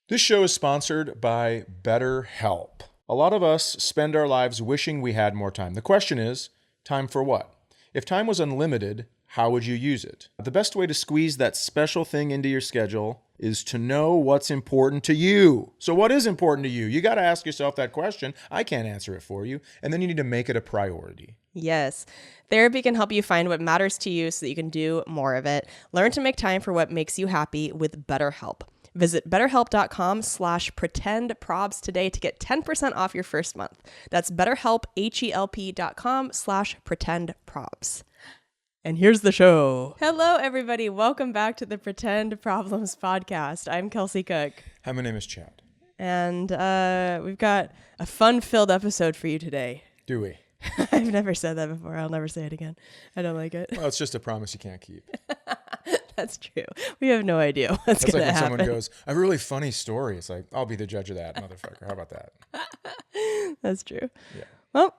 This show is sponsored by BetterHelp. A lot of us spend our lives wishing we had more time. The question is, time for what? If time was unlimited, how would you use it? The best way to squeeze that special thing into your schedule is to know what's important to you. So what is important to you? You got to ask yourself that question. I can't answer it for you. And then you need to make it a priority. Yes. Therapy can help you find what matters to you so that you can do more of it. Learn to make time for what makes you happy with BetterHelp. Visit betterhelp.com/pretendprobs today to get 10% off your first month. That's betterhelp, HELP.com/pretendprobs. And here's the show. Hello, everybody. Welcome back to the Pretend Problems podcast. I'm Kelsey Cook. Hi, my name is Chad. And we've got a fun-filled episode for you today. Do we? I've never said that before. I'll never say it again. I don't like it. Well, it's just a promise you can't keep. That's true. We have no idea what's going to happen. That's like when someone goes, a really funny story. It's like, I'll be the judge of that, motherfucker. How about that? That's true. Yeah. Well,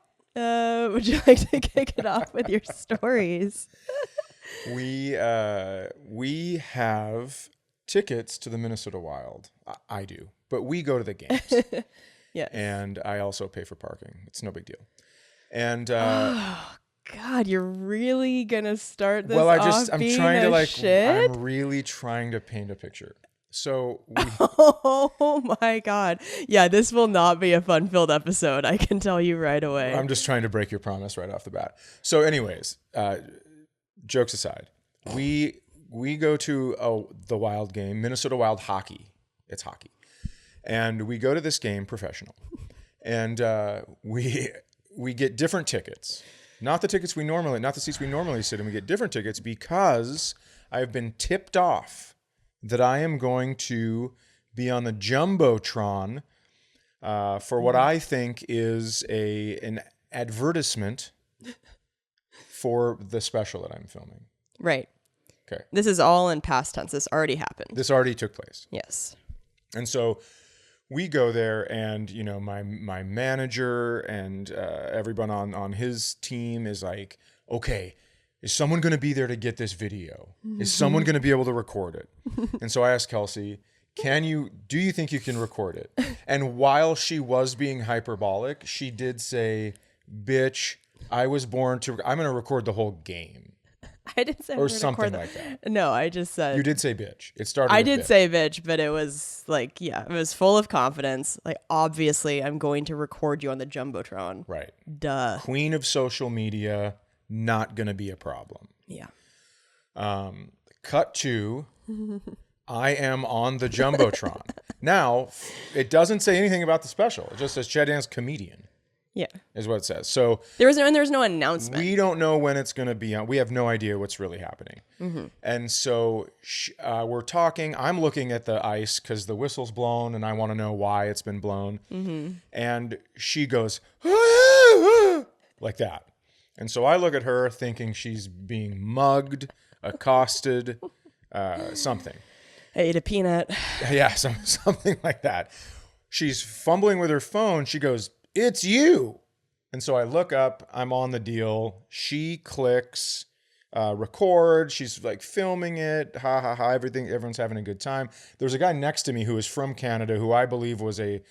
would you like to kick it off with your stories? We have tickets to the Minnesota Wild. I do, but we go to the games. Yes. And I also pay for parking. It's no big deal. And oh God, you're really gonna start this? Well, I'm really trying to paint a picture. So oh my God. Yeah, this will not be a fun-filled episode. I can tell you right away. I'm just trying to break your promise right off the bat. So anyways, jokes aside, we go to the Wild game, Minnesota Wild hockey. It's hockey. And we go to this game professional. And we get different tickets. Not the seats we normally sit in. We get different tickets because I've been tipped off that I am going to be on the Jumbotron for what I think is an advertisement for the special that I'm filming. Right. Okay. This is all in past tense. This already happened. This already took place. Yes. And so we go there, and my manager and everyone on his team is like, okay, is someone going to be there to get this video? Is someone going to be able to record it? And so I asked Kelsey, do you think you can record it? And while she was being hyperbolic, she did say, bitch, I'm going to record the whole game. I didn't say or something like that. No, I just said. You did say bitch. It started. I did say bitch, but it was like, yeah, it was full of confidence. Like, obviously, I'm going to record you on the Jumbotron. Right. Duh. Queen of social media, not gonna be a problem. Yeah. Cut to, I am on the Jumbotron. Now, it doesn't say anything about the special. It just says Chad Daniels comedian. Yeah, is what it says. So there's no announcement. We don't know when it's going to be on. We have no idea what's really happening. Mm-hmm. And so we're talking. I'm looking at the ice because the whistle's blown, and I want to know why it's been blown. Mm-hmm. And she goes like that. And so I look at her, thinking she's being mugged, accosted, something. I ate a peanut. Yeah, something like that. She's fumbling with her phone. She goes, it's you. And so I look up, I'm on the deal. She clicks record. She's like filming it. Ha ha ha. Everyone's having a good time. There's a guy next to me who is from Canada who I believe was a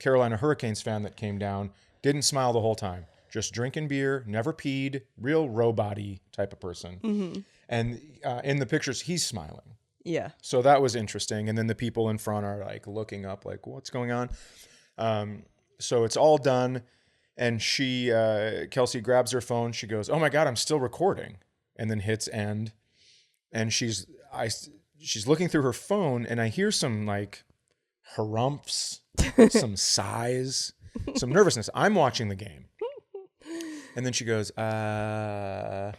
Carolina Hurricanes fan that came down. Didn't smile the whole time. Just drinking beer, never peed, real robot-y type of person. Mm-hmm. And in the pictures, he's smiling. Yeah. So that was interesting. And then the people in front are like looking up like, what's going on? So it's all done, and Kelsey grabs her phone. She goes, "Oh my God, I'm still recording," and then hits end. And she's looking through her phone, and I hear some like harumphs, some sighs, some nervousness. I'm watching the game, and then she goes, "I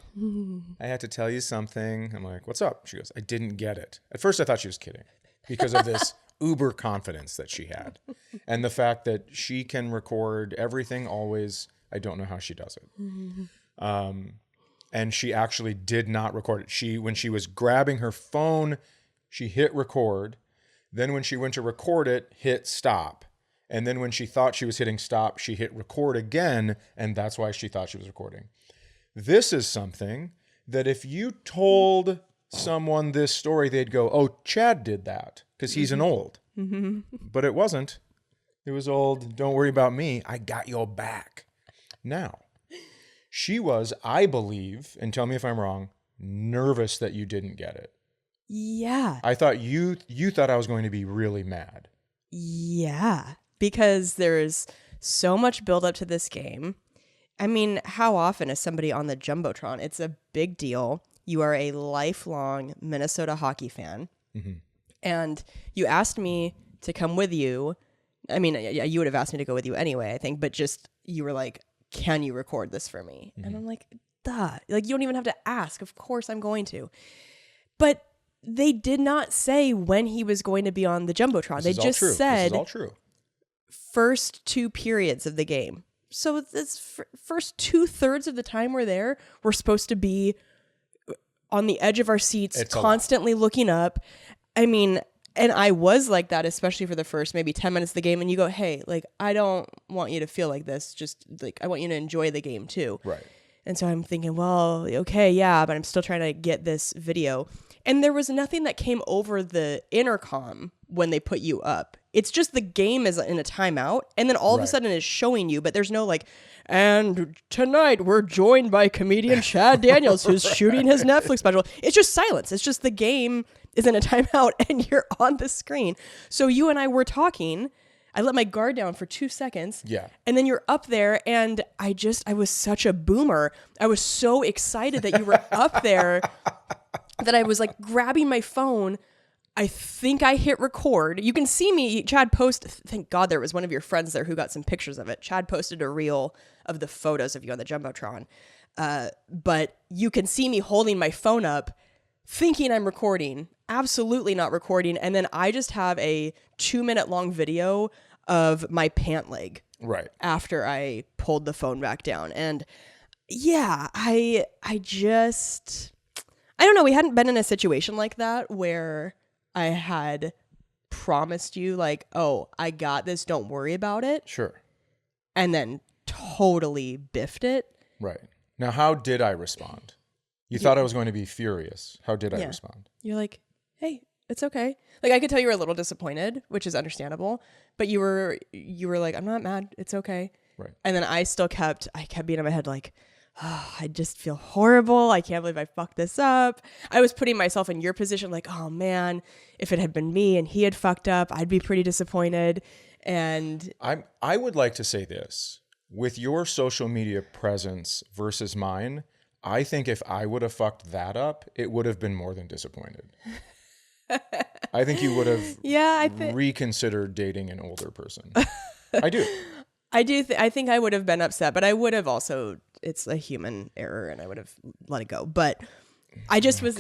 had to tell you something." I'm like, "What's up?" She goes, "I didn't get it." At first, I thought she was kidding because of this uber confidence that she had. And the fact that she can record everything always, I don't know how she does it. And she actually did not record it. When she was grabbing her phone, she hit record. Then when she went to record it, hit stop. And then when she thought she was hitting stop, she hit record again. And that's why she thought she was recording. This is something that if you told someone this story, they'd go, oh, Chad did that because he's an old. But it wasn't. It was old. Don't worry about me. I got your back. Now, she was, I believe, and tell me if I'm wrong, nervous that you didn't get it. Yeah. I thought you thought I was going to be really mad. Yeah. Because there's so much buildup to this game. I mean, how often is somebody on the Jumbotron? It's a big deal. You are a lifelong Minnesota hockey fan. Mm-hmm. And you asked me to come with you. I mean, yeah, you would have asked me to go with you anyway, I think. But just, you were like, can you record this for me? Mm-hmm. And I'm like, duh. Like, you don't even have to ask. Of course I'm going to. But they did not say when he was going to be on the Jumbotron. They just said, this is all true. First 2 periods of the game. So this first 2/3 of the time we're there, we're supposed to be on the edge of our seats, constantly looking up. I mean, and I was like that, especially for the first maybe 10 minutes of the game. And you go, hey, like, I don't want you to feel like this. Just like, I want you to enjoy the game too. Right. And so I'm thinking, well, okay, yeah, but I'm still trying to get this video. And there was nothing that came over the intercom when they put you up. It's just the game is in a timeout, and then all of a sudden it's showing you, but there's no like, and tonight we're joined by comedian Chad Daniels, who's shooting his Netflix special. It's just silence. It's just the game is in a timeout, and you're on the screen. So you and I were talking. I let my guard down for 2 seconds. Yeah. And then you're up there, and I was such a boomer. I was so excited that you were up there that I was like grabbing my phone. I think I hit record. You can see me. Chad posted, thank God there was one of your friends there who got some pictures of it. Chad posted a reel of the photos of you on the Jumbotron. But you can see me holding my phone up, thinking I'm recording, absolutely not recording. And then I just have a 2-minute long video of my pant leg. Right. After I pulled the phone back down. And yeah, I don't know. We hadn't been in a situation like that where I had promised you like, oh, I got this. Don't worry about it. Sure. And then totally biffed it. Right. Now, how did I respond? You thought I was going to be furious. How did I respond? You're like, hey, it's okay. Like, I could tell you were a little disappointed, which is understandable. But you were like, I'm not mad. It's okay. Right. And then I kept being in my head like, oh, I just feel horrible. I can't believe I fucked this up. I was putting myself in your position like, oh man, if it had been me and he had fucked up, I'd be pretty disappointed. And I would like to say this. With your social media presence versus mine, I think if I would have fucked that up, it would have been more than disappointed. I think you would have reconsidered dating an older person. I do. I think I would have been upset, but I would have also, it's a human error and I would have let it go. But I just was,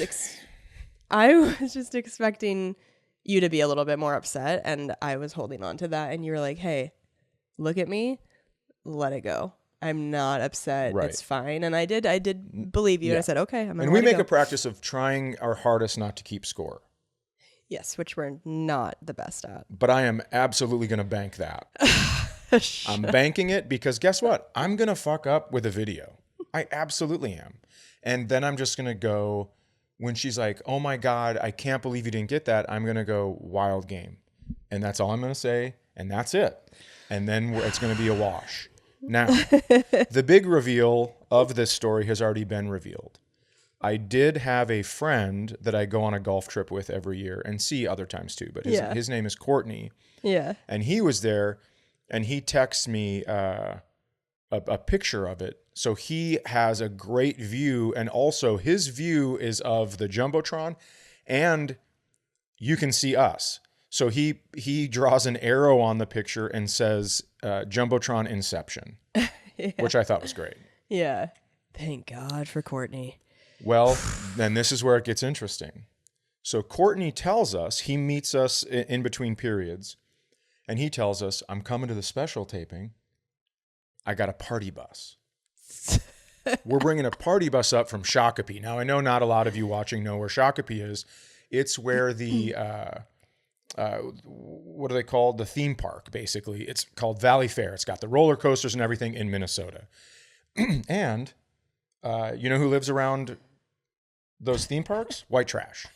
I was just expecting you to be a little bit more upset, and I was holding on to that. And you were like, hey, look at me, let it go. I'm not upset. Right. It's fine. And I did believe you. Yeah. And I said, okay, I'm going to And we make a practice of trying our hardest not to keep score. Yes, which we're not the best at. But I am absolutely going to bank that. I'm banking it because guess what? I'm going to fuck up with a video. I absolutely am. And then I'm just going to go, when she's like, oh my God, I can't believe you didn't get that. I'm going to go wild game. And that's all I'm going to say. And that's it. And then it's going to be a wash. Now, the big reveal of this story has already been revealed. I did have a friend that I go on a golf trip with every year and see other times too. But his name is Courtney. Yeah. And he was there. And he texts me a picture of it. So he has a great view. And also his view is of the Jumbotron. And you can see us. So he draws an arrow on the picture and says Jumbotron Inception. Which I thought was great. Yeah. Thank God for Courtney. Well, then this is where it gets interesting. So Courtney tells us, he meets us in between periods. And he tells us, I'm coming to the special taping. I got a party bus. We're bringing a party bus up from Shakopee. Now, I know not a lot of you watching know where Shakopee is. It's where the, what are they called? The theme park, basically. It's called Valley Fair. It's got the roller coasters and everything in Minnesota. And you know who lives around those theme parks, white trash.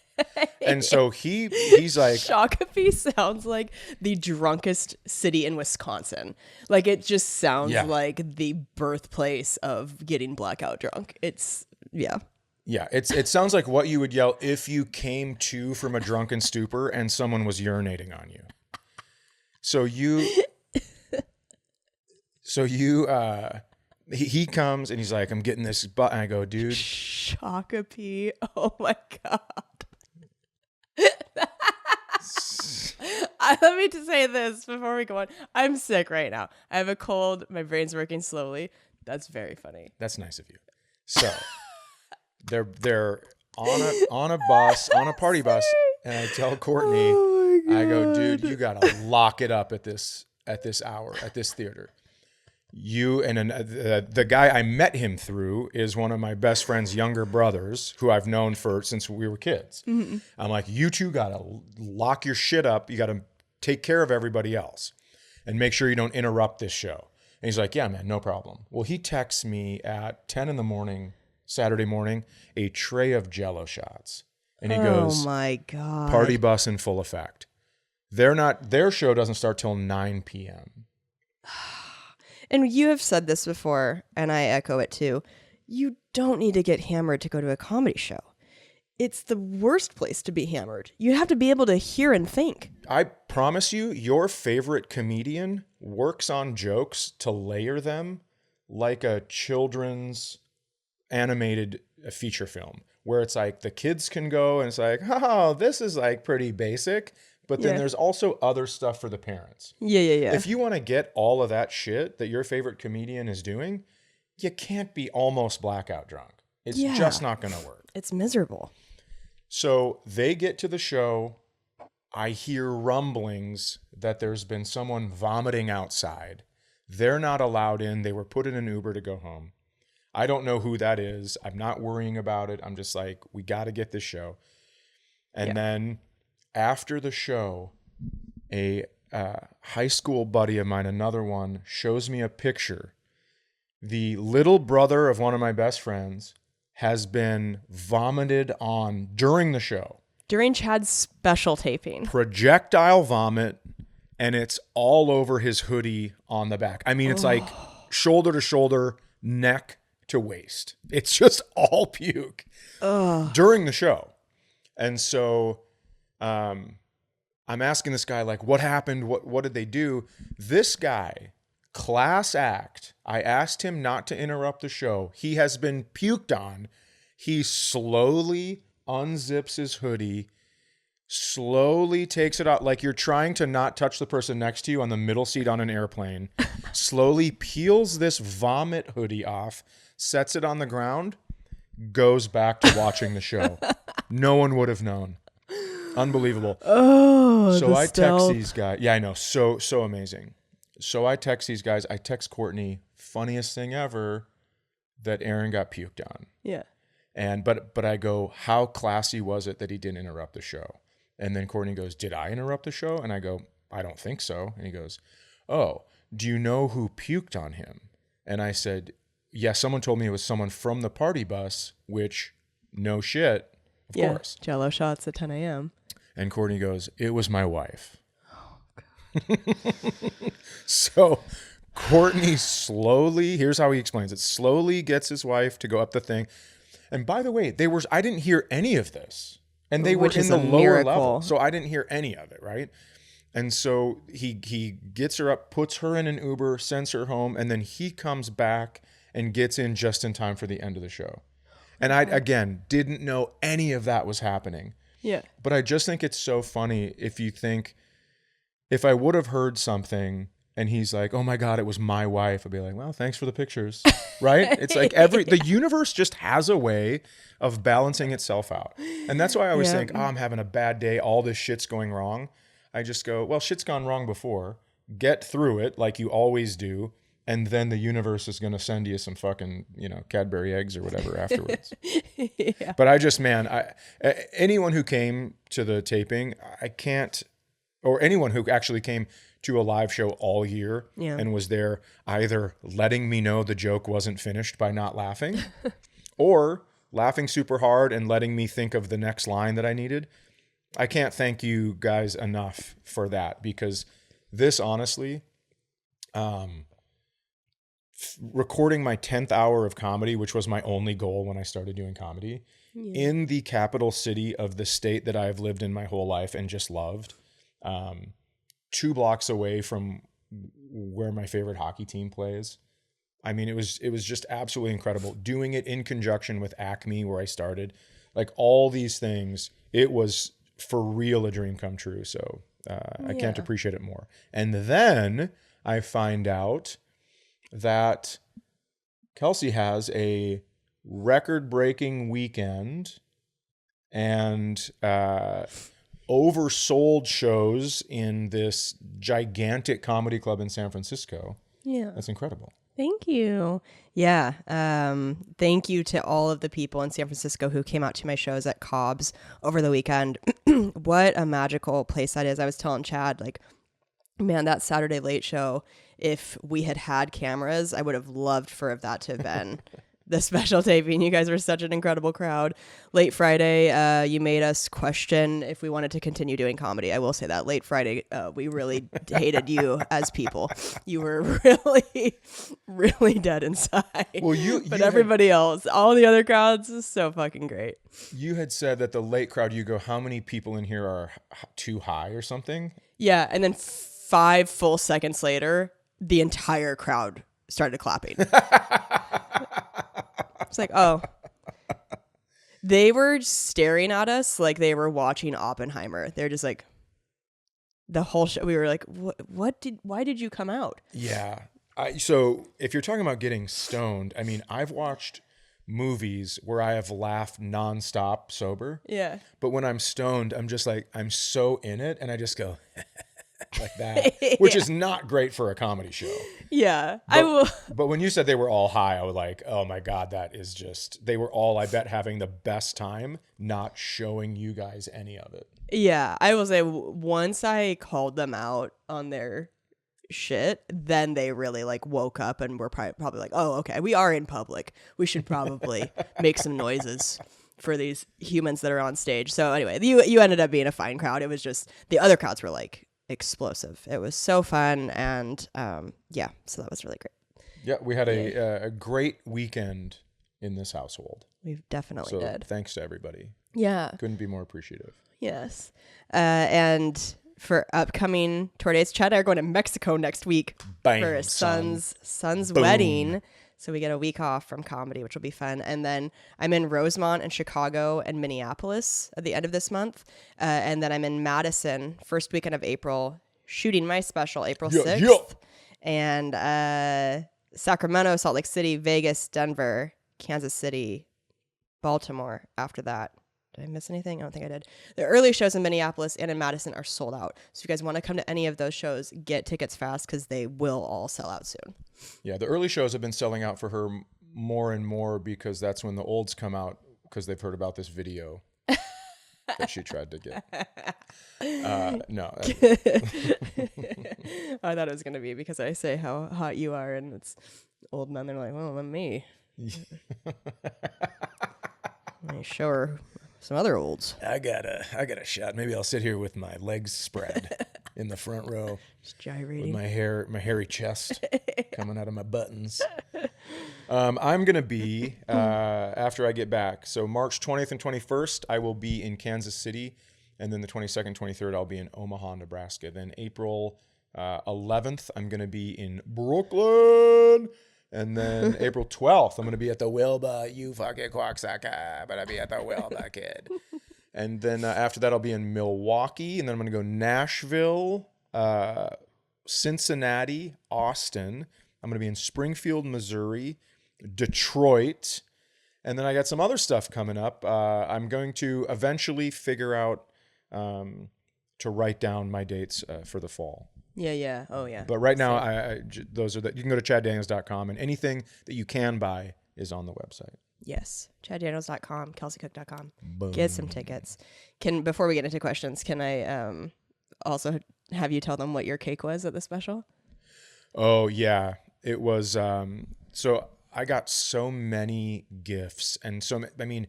And so he's like, Shakopee sounds like the drunkest city in Wisconsin. Like it just sounds Yeah. like the birthplace of getting blackout drunk. It's yeah. yeah, it sounds like what you would yell if you came to from a drunken stupor and someone was urinating on you. So he comes and he's like, I'm getting this butt. And I go, dude. Shakopee. Oh my God. Let me just say this before we go on. I'm sick right now. I have a cold. My brain's working slowly. That's very funny. That's nice of you. So they're on a bus, on a party bus, and I tell Courtney, I go, dude, you gotta lock it up at this hour at this theater. You and the guy I met him through is one of my best friend's younger brothers who I've known since we were kids. Mm-hmm. I'm like, you two gotta lock your shit up. You gotta take care of everybody else and make sure you don't interrupt this show. And he's like, yeah, man, no problem. Well, he texts me at 10 in the morning, Saturday morning, a tray of Jell-O shots. And he goes, oh my God. Party bus in full effect. Their show doesn't start till 9 p.m. And you have said this before, and I echo it too. You don't need to get hammered to go to a comedy show. It's the worst place to be hammered. You have to be able to hear and think. I promise you, your favorite comedian works on jokes to layer them like a children's animated feature film, where it's like the kids can go and it's like, oh, this is like pretty basic. But then there's also other stuff for the parents. Yeah. If you want to get all of that shit that your favorite comedian is doing, you can't be almost blackout drunk. It's just not going to work. It's miserable. So they get to the show. I hear rumblings that there's been someone vomiting outside. They're not allowed in. They were put in an Uber to go home. I don't know who that is. I'm not worrying about it. I'm just like, we got to get this show. And then after the show, a high school buddy of mine, another one, shows me a picture. The little brother of one of my best friends has been vomited on during the show. During Chad's special taping. Projectile vomit, and it's all over his hoodie on the back. I mean, it's like shoulder to shoulder, neck to waist. It's just all puke during the show. And so I'm asking this guy, like, what happened? What did they do? This guy, class act, I asked him not to interrupt the show. He has been puked on. He slowly unzips his hoodie, slowly takes it out like you're trying to not touch the person next to you on the middle seat on an airplane, slowly peels this vomit hoodie off, sets it on the ground, goes back to watching the show. No one would have known. Unbelievable. Oh, so I text these guys. Yeah, I know. So amazing. So I text these guys. I text Courtney, funniest thing ever, that Aaron got puked on. Yeah. And but I go, how classy was it that he didn't interrupt the show? And then Courtney goes, did I interrupt the show? And I go, I don't think so. And he goes, oh, do you know who puked on him? And I said, yeah, someone told me it was someone from the party bus, which no shit, of course. Jell-O shots at 10 a.m. And Courtney goes, it was my wife. Oh, God. So Courtney slowly, here's how he explains it, slowly gets his wife to go up the thing. And by the way, I didn't hear any of this. And they were in the lower level. So I didn't hear any of it, right? And so he gets her up, puts her in an Uber, sends her home, and then he comes back and gets in just in time for the end of the show. And I, again, didn't know any of that was happening. Yeah. But I just think it's so funny if you think, if I would have heard something and he's like, oh my God, it was my wife, I'd be like, well, thanks for the pictures, right? It's like the universe just has a way of balancing itself out. And that's why I always think, I'm having a bad day, all this shit's going wrong. I just go, well, shit's gone wrong before. Get through it like you always do. And then the universe is going to send you some fucking, Cadbury eggs or whatever afterwards. Yeah. But I just, man, anyone who came to the taping, I can't, or anyone who actually came to a live show all year and was there either letting me know the joke wasn't finished by not laughing or laughing super hard and letting me think of the next line that I needed. I can't thank you guys enough for that, because this honestly, recording my 10th hour of comedy, which was my only goal when I started doing comedy, in the capital city of the state that I've lived in my whole life and just loved, 2 blocks away from where my favorite hockey team plays. I mean, it was just absolutely incredible. Doing it in conjunction with Acme, where I started, like all these things, it was for real a dream come true. So I can't appreciate it more. And then I find out that Kelsey has a record-breaking weekend and oversold shows in this gigantic comedy club in San Francisco. Yeah. That's incredible. Thank you. Yeah. Thank you to all of the people in San Francisco who came out to my shows at Cobb's over the weekend. What a magical place that is. I was telling Chad, like, man, that Saturday Late Show, if we had had cameras, I would have loved for that to have been the special taping. You guys were such an incredible crowd. Late Friday, you made us question if we wanted to continue doing comedy. I will say that. Late Friday, we really hated you as people. You were really, really dead inside. Well, but everybody else, all the other crowds, is so fucking great. You had said that the late crowd, you go, how many people in here are too high or something? Yeah, and then 5 full seconds later, the entire crowd started clapping. It's like, oh. They were staring at us like they were watching Oppenheimer. They're just like, the whole show. We were like, why did you come out? Yeah. So if you're talking about getting stoned, I mean, I've watched movies where I have laughed nonstop sober. Yeah. But when I'm stoned, I'm just like, I'm so in it. And I just go like that, which is not great for a comedy show. Yeah. But when you said they were all high, I was like, oh my God, that is just, they were all, I bet, having the best time, not showing you guys any of it. Yeah. I will say once I called them out on their shit, then they really like woke up and were probably like, oh, okay, we are in public. We should probably make some noises for these humans that are on stage. So anyway, you ended up being a fine crowd. It was just the other crowds were like explosive. It was so fun. And yeah, so that was really great. Yeah, we had a great weekend in this household. We definitely did. Thanks to everybody. Yeah. Couldn't be more appreciative. Yes. And for upcoming tour dates, Chad and I are going to Mexico next week for his son's wedding. So we get a week off from comedy, which will be fun. And then I'm in Rosemont and Chicago and Minneapolis at the end of this month. And then I'm in Madison first weekend of April, shooting my special April 6th. Yeah. And Sacramento, Salt Lake City, Vegas, Denver, Kansas City, Baltimore after that. Did I miss anything? I don't think I did. The early shows in Minneapolis and in Madison are sold out. So if you guys want to come to any of those shows, get tickets fast because they will all sell out soon. Yeah, the early shows have been selling out for her more and more because that's when the olds come out because they've heard about this video that she tried to get. No. I thought it was going to be because I say how hot you are and it's old men. They're like, well, let me show her some other olds. I got a shot. Maybe I'll sit here with my legs spread in the front row, just gyrating, with my hairy chest coming out of my buttons. I'm gonna be after I get back. So March 20th and 21st, I will be in Kansas City, and then the 22nd, 23rd, I'll be in Omaha, Nebraska. Then April 11th, I'm gonna be in Brooklyn. And then April 12th, I'm going to be at the Wilbur, you fucking cocksucker, but I'll be at the Wilbur, kid. And then after that, I'll be in Milwaukee. And then I'm going to go Nashville, Cincinnati, Austin. I'm going to be in Springfield, Missouri, Detroit. And then I got some other stuff coming up. I'm going to eventually figure out to write down my dates for the fall. Yeah. Oh, yeah. But right now, those are you can go to chaddaniels.com, and anything that you can buy is on the website. Yes. chaddaniels.com, kelseycook.com. Get some tickets. Before we get into questions, can I also have you tell them what your cake was at the special? Oh, yeah. It was, so I got so many gifts and I mean,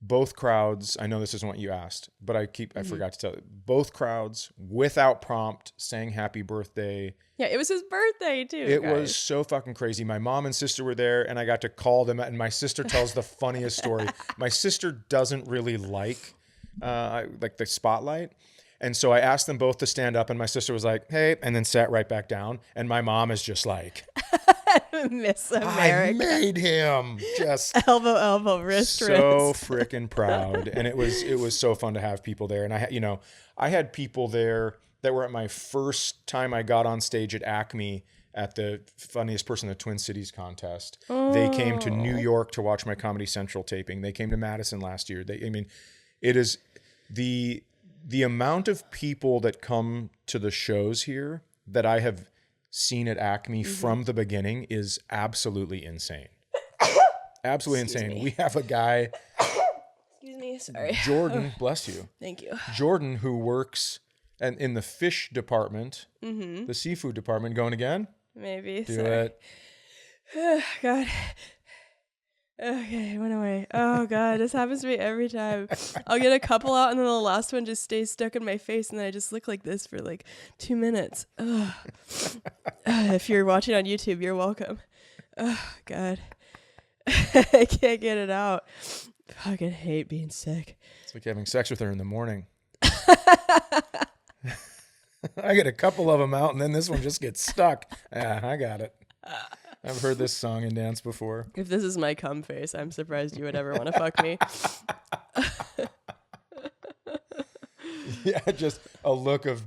both crowds, I know this isn't what you asked, but I forgot to tell you, both crowds without prompt saying happy birthday. Yeah, it was his birthday too. It was so fucking crazy. My mom and sister were there and I got to call them, and my sister tells the funniest story. My sister doesn't really like the spotlight. And so I asked them both to stand up and my sister was like, hey, and then sat right back down. And my mom is just like, Miss America. I made him just elbow, wrist, so freaking proud. And it was so fun to have people there. And I had people there that were at my first time I got on stage at Acme at the Funniest Person in the Twin Cities contest. Oh. They came to New York to watch my Comedy Central taping. They came to Madison last year. It is the amount of people that come to the shows here that I have seen at Acme from the beginning is absolutely insane. Absolutely insane. Me. We have a guy. Excuse me. Sorry. Jordan, bless you. Thank you. Jordan, who works in the fish department, the seafood department. Going again? Maybe. Do it. Oh, God. Okay, what am I? Oh, God, this happens to me every time. I'll get a couple out, and then the last one just stays stuck in my face, and then I just look like this for like 2 minutes. If you're watching on YouTube, you're welcome. Oh, God. I can't get it out. Fucking hate being sick. It's like having sex with her in the morning. I get a couple of them out, and then this one just gets stuck. I got it. I've heard this song and dance before. If this is my cum face, I'm surprised you would ever want to fuck me. Yeah, just a look of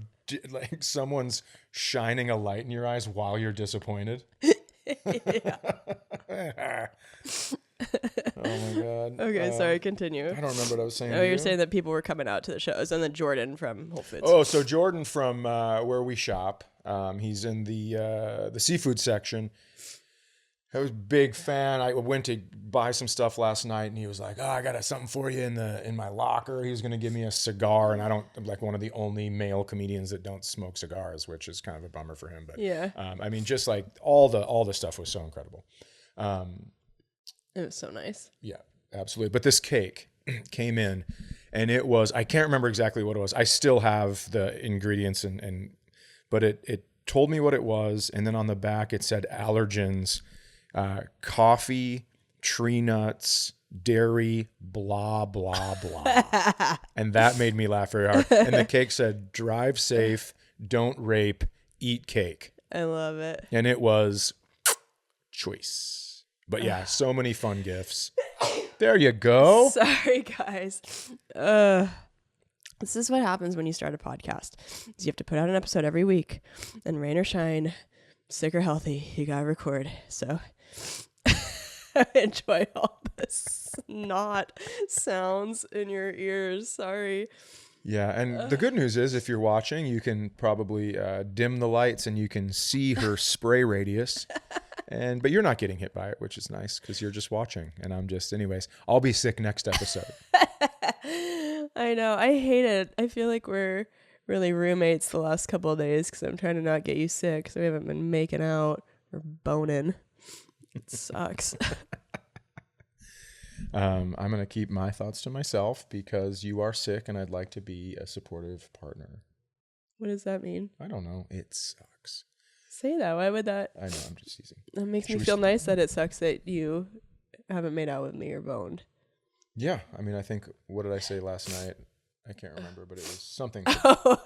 like someone's shining a light in your eyes while you're disappointed. Oh my God. Okay, sorry, continue. I don't remember what I was saying. Oh, you're saying that people were coming out to the shows, and then Jordan from Whole Foods. Oh, so Jordan from where we shop, he's in the seafood section. I was a big fan. I went to buy some stuff last night, and he was like, "Oh, I got something for you in my locker." He was going to give me a cigar, and I'm like one of the only male comedians that don't smoke cigars, which is kind of a bummer for him. But yeah, I mean, just like all the stuff was so incredible. It was so nice. Yeah, absolutely. But this cake came in, and it was, I can't remember exactly what it was. I still have the ingredients, but it told me what it was, and then on the back it said allergens. Coffee, tree nuts, dairy, blah, blah, blah. And that made me laugh very hard. And the cake said, drive safe, don't rape, eat cake. I love it. And it was choice. But yeah, so many fun gifts. There you go. Sorry, guys. This is what happens when you start a podcast. Is you have to put out an episode every week. And rain or shine, sick or healthy, you gotta record. So enjoy all the snot sounds in your ears. Sorry. Yeah, and the good news is if you're watching, you can probably dim the lights and you can see her spray radius. But you're not getting hit by it, which is nice because you're just watching. And I'm just, anyways, I'll be sick next episode. I know. I hate it. I feel like we're really roommates the last couple of days because I'm trying to not get you sick. So we haven't been making out or boning. It sucks. I'm going to keep my thoughts to myself because you are sick and I'd like to be a supportive partner. What does that mean? I don't know. It sucks. Say that. Why would that? I know. I'm just teasing. That makes me feel nice that it sucks that you haven't made out with me or boned. Yeah. I mean, I think, what did I say last night? I can't remember, but it was something. Oh,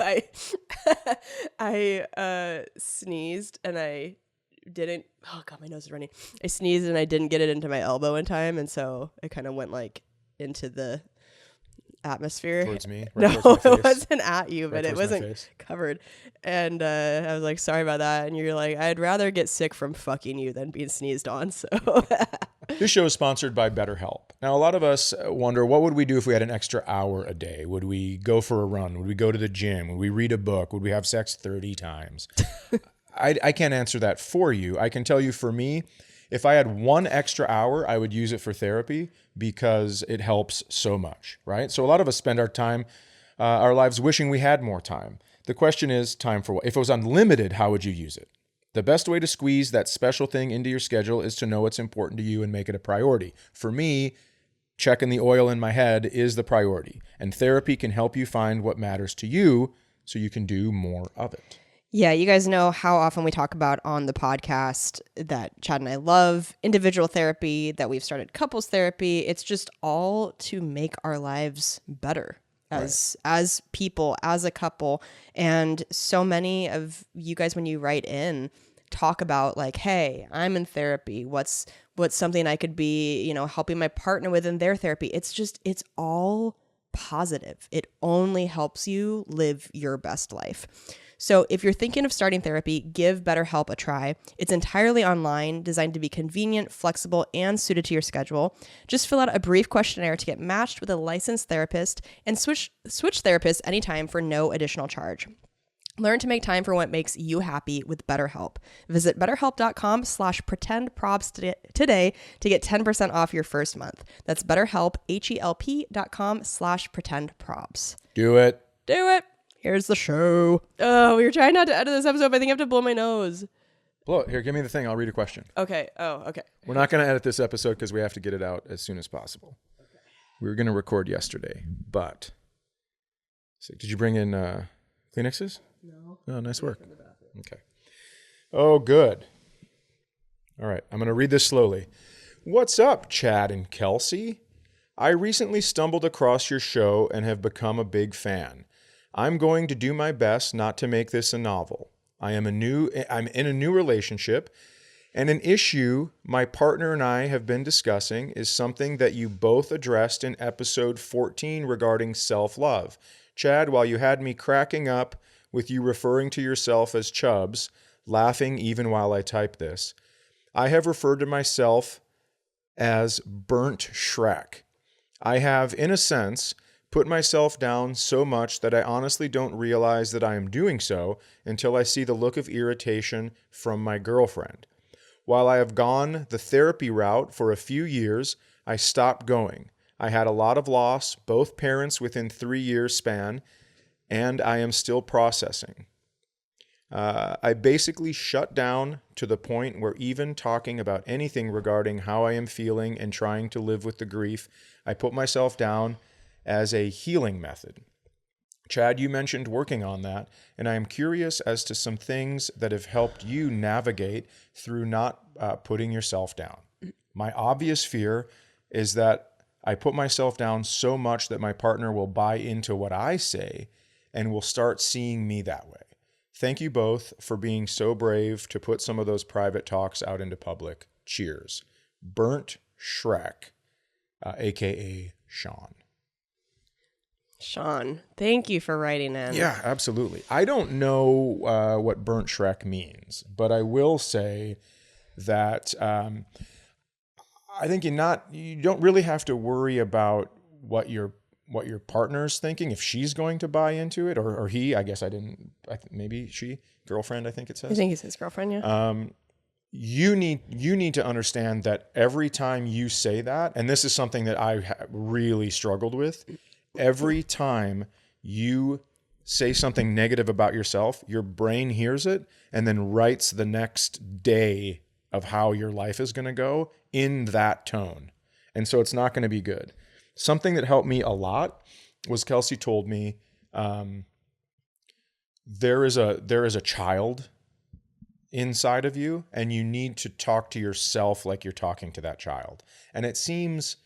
I sneezed and I didn't. Oh God, my nose is running. I sneezed and I didn't get it into my elbow in time, and so it kind of went like into the atmosphere. Towards me? Right, no, it wasn't at you, but it wasn't covered. And I was like, sorry about that. And you're like, I'd rather get sick from fucking you than being sneezed on. So this show is sponsored by BetterHelp. Now, a lot of us wonder, what would we do if we had an extra hour a day? Would we go for a run? Would we go to the gym? Would we read a book? Would we have sex 30 times? I can't answer that for you. I can tell you for me, if I had 1 extra hour, I would use it for therapy because it helps so much, right? So a lot of us spend our lives wishing we had more time. The question is, time for what? If it was unlimited, how would you use it? The best way to squeeze that special thing into your schedule is to know what's important to you and make it a priority. For me, checking the oil in my head is the priority, and therapy can help you find what matters to you so you can do more of it. Yeah, you guys know how often we talk about on the podcast that Chad and I love individual therapy, that we've started couples therapy. It's just all to make our lives better as people, as a couple. And so many of you guys, when you write in, talk about like, hey, I'm in therapy. What's something I could be, helping my partner with in their therapy? It's all positive. It only helps you live your best life. So if you're thinking of starting therapy, give BetterHelp a try. It's entirely online, designed to be convenient, flexible, and suited to your schedule. Just fill out a brief questionnaire to get matched with a licensed therapist and switch therapists anytime for no additional charge. Learn to make time for what makes you happy with BetterHelp. Visit betterhelp.com/pretendprobs today to get 10% off your first month. That's BetterHelp, HELP.com/pretendprobs. Do it. Do it. Here's the show. Oh, we were trying not to edit this episode, but I think I have to blow my nose. Blow it. Here, give me the thing. I'll read a question. Okay. Oh, okay. We're not going to edit this episode because we have to get it out as soon as possible. Okay. We were going to record yesterday, but... So, did you bring in Kleenexes? No. Oh, nice work. Okay. Oh, good. All right. I'm going to read this slowly. What's up, Chad and Kelsey? I recently stumbled across your show and have become a big fan. I'm going to do my best not to make this a novel. I'm in a new relationship, and an issue my partner and I have been discussing is something that you both addressed in episode 14 regarding self-love. Chad, while you had me cracking up with you referring to yourself as Chubbs, laughing even while I type this, I have referred to myself as Burnt Shrek. I have, in a sense, put myself down so much that I honestly don't realize that I am doing so until I see the look of irritation from my girlfriend. While I have gone the therapy route for a few years, I stopped going. I had a lot of loss, both parents within 3 years span, and I am still processing. I basically shut down to the point where even talking about anything regarding how I am feeling and trying to live with the grief, I put myself down as a healing method. Chad, you mentioned working on that, and I am curious as to some things that have helped you navigate through not putting yourself down. My obvious fear is that I put myself down so much that my partner will buy into what I say and will start seeing me that way. Thank you both for being so brave to put some of those private talks out into public. Cheers. Burnt Shrek, aka Sean. Sean, thank you for writing in. Yeah, absolutely. I don't know what Burnt Shrek means, but I will say that I think you don't really have to worry about what your partner's thinking, if she's going to buy into it, or he. I guess maybe she, girlfriend, I think it says. I think he says girlfriend, yeah. You need to understand that every time you say that, and this is something that I really struggled with, every time you say something negative about yourself, your brain hears it and then writes the next day of how your life is going to go in that tone. And so it's not going to be good. Something that helped me a lot was Kelsey told me there is a child inside of you, and you need to talk to yourself like you're talking to that child. And it seems,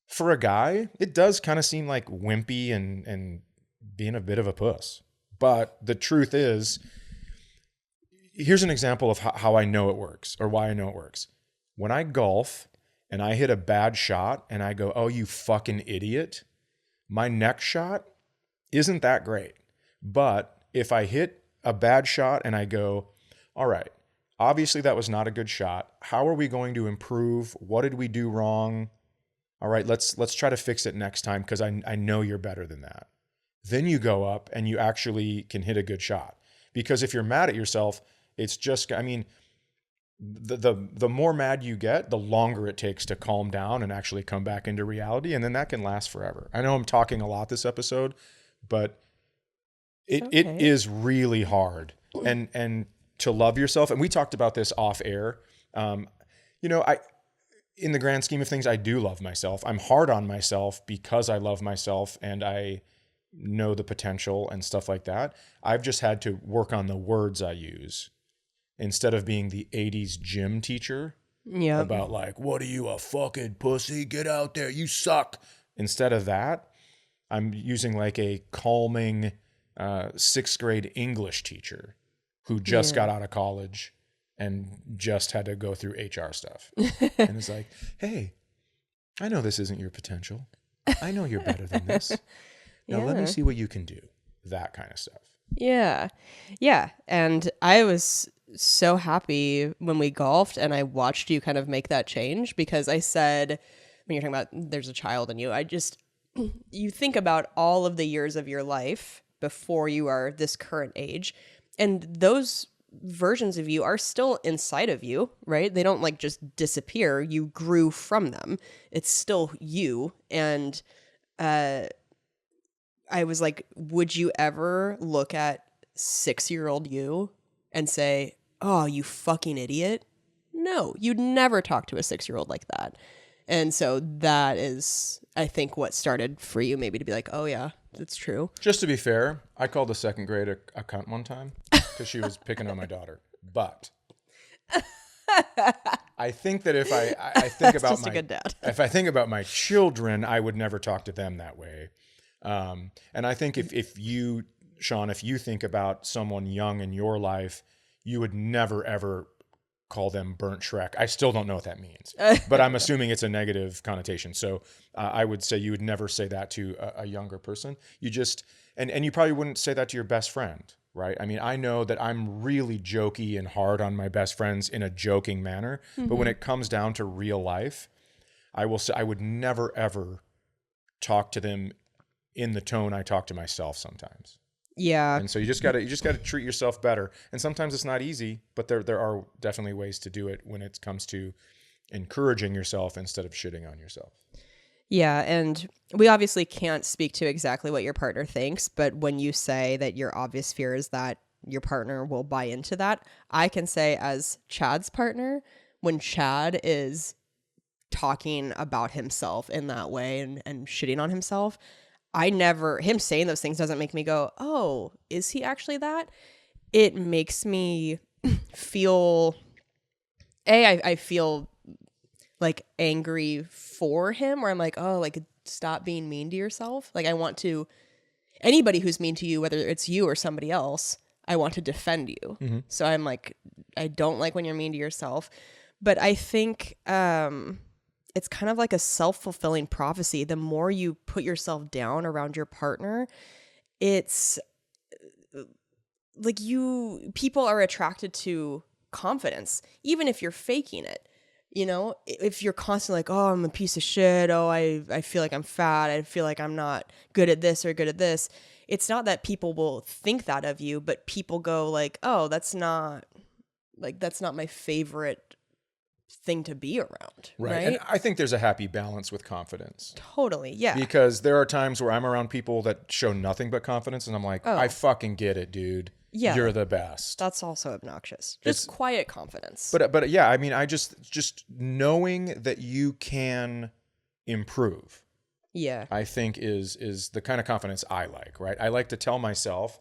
for a guy, it does kind of seem like wimpy and being a bit of a puss. But the truth is, here's an example of how I know it works, or why I know it works. When I golf and I hit a bad shot and I go, "Oh, you fucking idiot," my next shot isn't that great. But if I hit a bad shot and I go, "All right, obviously that was not a good shot. How are we going to improve? What did we do wrong? All right, let's try to fix it next time because I know you're better than that." Then you go up and you actually can hit a good shot. Because if you're mad at yourself, it's just, I mean, the more mad you get, the longer it takes to calm down and actually come back into reality. And then that can last forever. I know I'm talking a lot this episode, but it is really hard. And to love yourself. And we talked about this off air. In the grand scheme of things, I do love myself. I'm hard on myself because I love myself and I know the potential and stuff like that. I've just had to work on the words I use instead of being the 80s gym teacher about like, what are you, a fucking pussy? Get out there. You suck. Instead of that, I'm using like a calming 6th grade English teacher who just got out of college and just had to go through HR stuff. And it's like, hey, I know this isn't your potential. I know you're better than this. Now let me see what you can do. That kind of stuff. Yeah. Yeah. And I was so happy when we golfed and I watched you kind of make that change, because I said, when you're talking about there's a child in you, you think about all of the years of your life before you are this current age, and those versions of you are still inside of you, right? They don't like just disappear. You grew from them. It's still you. And I was like, would you ever look at 6-year-old you and say, oh, you fucking idiot? No, you'd never talk to a 6-year-old like that. And so that is, I think, what started for you maybe to be like, oh yeah, that's true. Just to be fair, I called the 2nd grade a cunt one time because she was picking on my daughter. But I think that if I think about just a good dad. if I think about my children, I would never talk to them that way. And I think if you, Sean, if you think about someone young in your life, you would never, ever call them burnt Shrek. I still don't know what that means, but I'm assuming it's a negative connotation. So I would say you would never say that to a younger person. You just, and you probably wouldn't say that to your best friend, right? I mean, I know that I'm really jokey and hard on my best friends in a joking manner, but when it comes down to real life, I will say I would never, ever talk to them in the tone I talk to myself sometimes. Yeah. And so you just gotta treat yourself better. And sometimes it's not easy, but there are definitely ways to do it when it comes to encouraging yourself instead of shitting on yourself. Yeah. And we obviously can't speak to exactly what your partner thinks, but when you say that your obvious fear is that your partner will buy into that, I can say as Chad's partner, when Chad is talking about himself in that way and shitting on himself, him saying those things doesn't make me go, oh, is he actually that? It makes me feel, I feel like angry for him, where I'm like, oh, like stop being mean to yourself. Like I want to, anybody who's mean to you, whether it's you or somebody else, I want to defend you. Mm-hmm. So I'm like, I don't like when you're mean to yourself. But I think, it's kind of like a self-fulfilling prophecy. The more you put yourself down around your partner, it's like people are attracted to confidence, even if you're faking it. You know, if you're constantly like, oh, I'm a piece of shit. Oh, I feel like I'm fat. I feel like I'm not good at this or good at this. It's not that people will think that of you, but people go like, oh, that's not my favorite thing to be around. Right. And I think there's a happy balance with confidence. Totally. Yeah. Because there are times where I'm around people that show nothing but confidence and I'm like, I fucking get it, dude. Yeah. You're the best. That's also obnoxious. Just quiet confidence. But yeah, I mean, I just knowing that you can improve. Yeah. I think is the kind of confidence I like, right? I like to tell myself,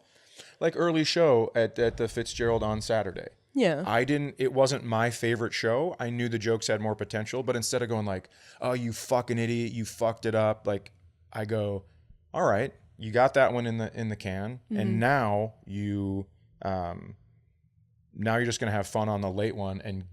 like early show at the Fitzgerald on Saturday. Yeah. It wasn't my favorite show. I knew the jokes had more potential, but instead of going like, oh, you fucking idiot, you fucked it up, like I go, all right, you got that one in the can, and now you're just gonna have fun on the late one and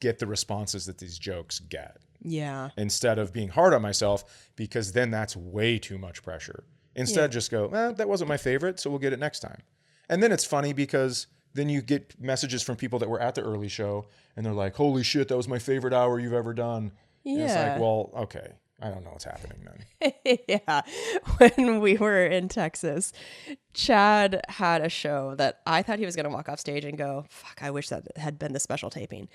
get the responses that these jokes get. Yeah. Instead of being hard on myself, because then that's way too much pressure. Instead, just go, that wasn't my favorite, so we'll get it next time. And then it's funny because then you get messages from people that were at the early show and they're like, holy shit, that was my favorite hour you've ever done. Yeah. And it's like, well, okay. I don't know what's happening then. Yeah. When we were in Texas, Chad had a show that I thought he was going to walk off stage and go, fuck, I wish that had been the special taping.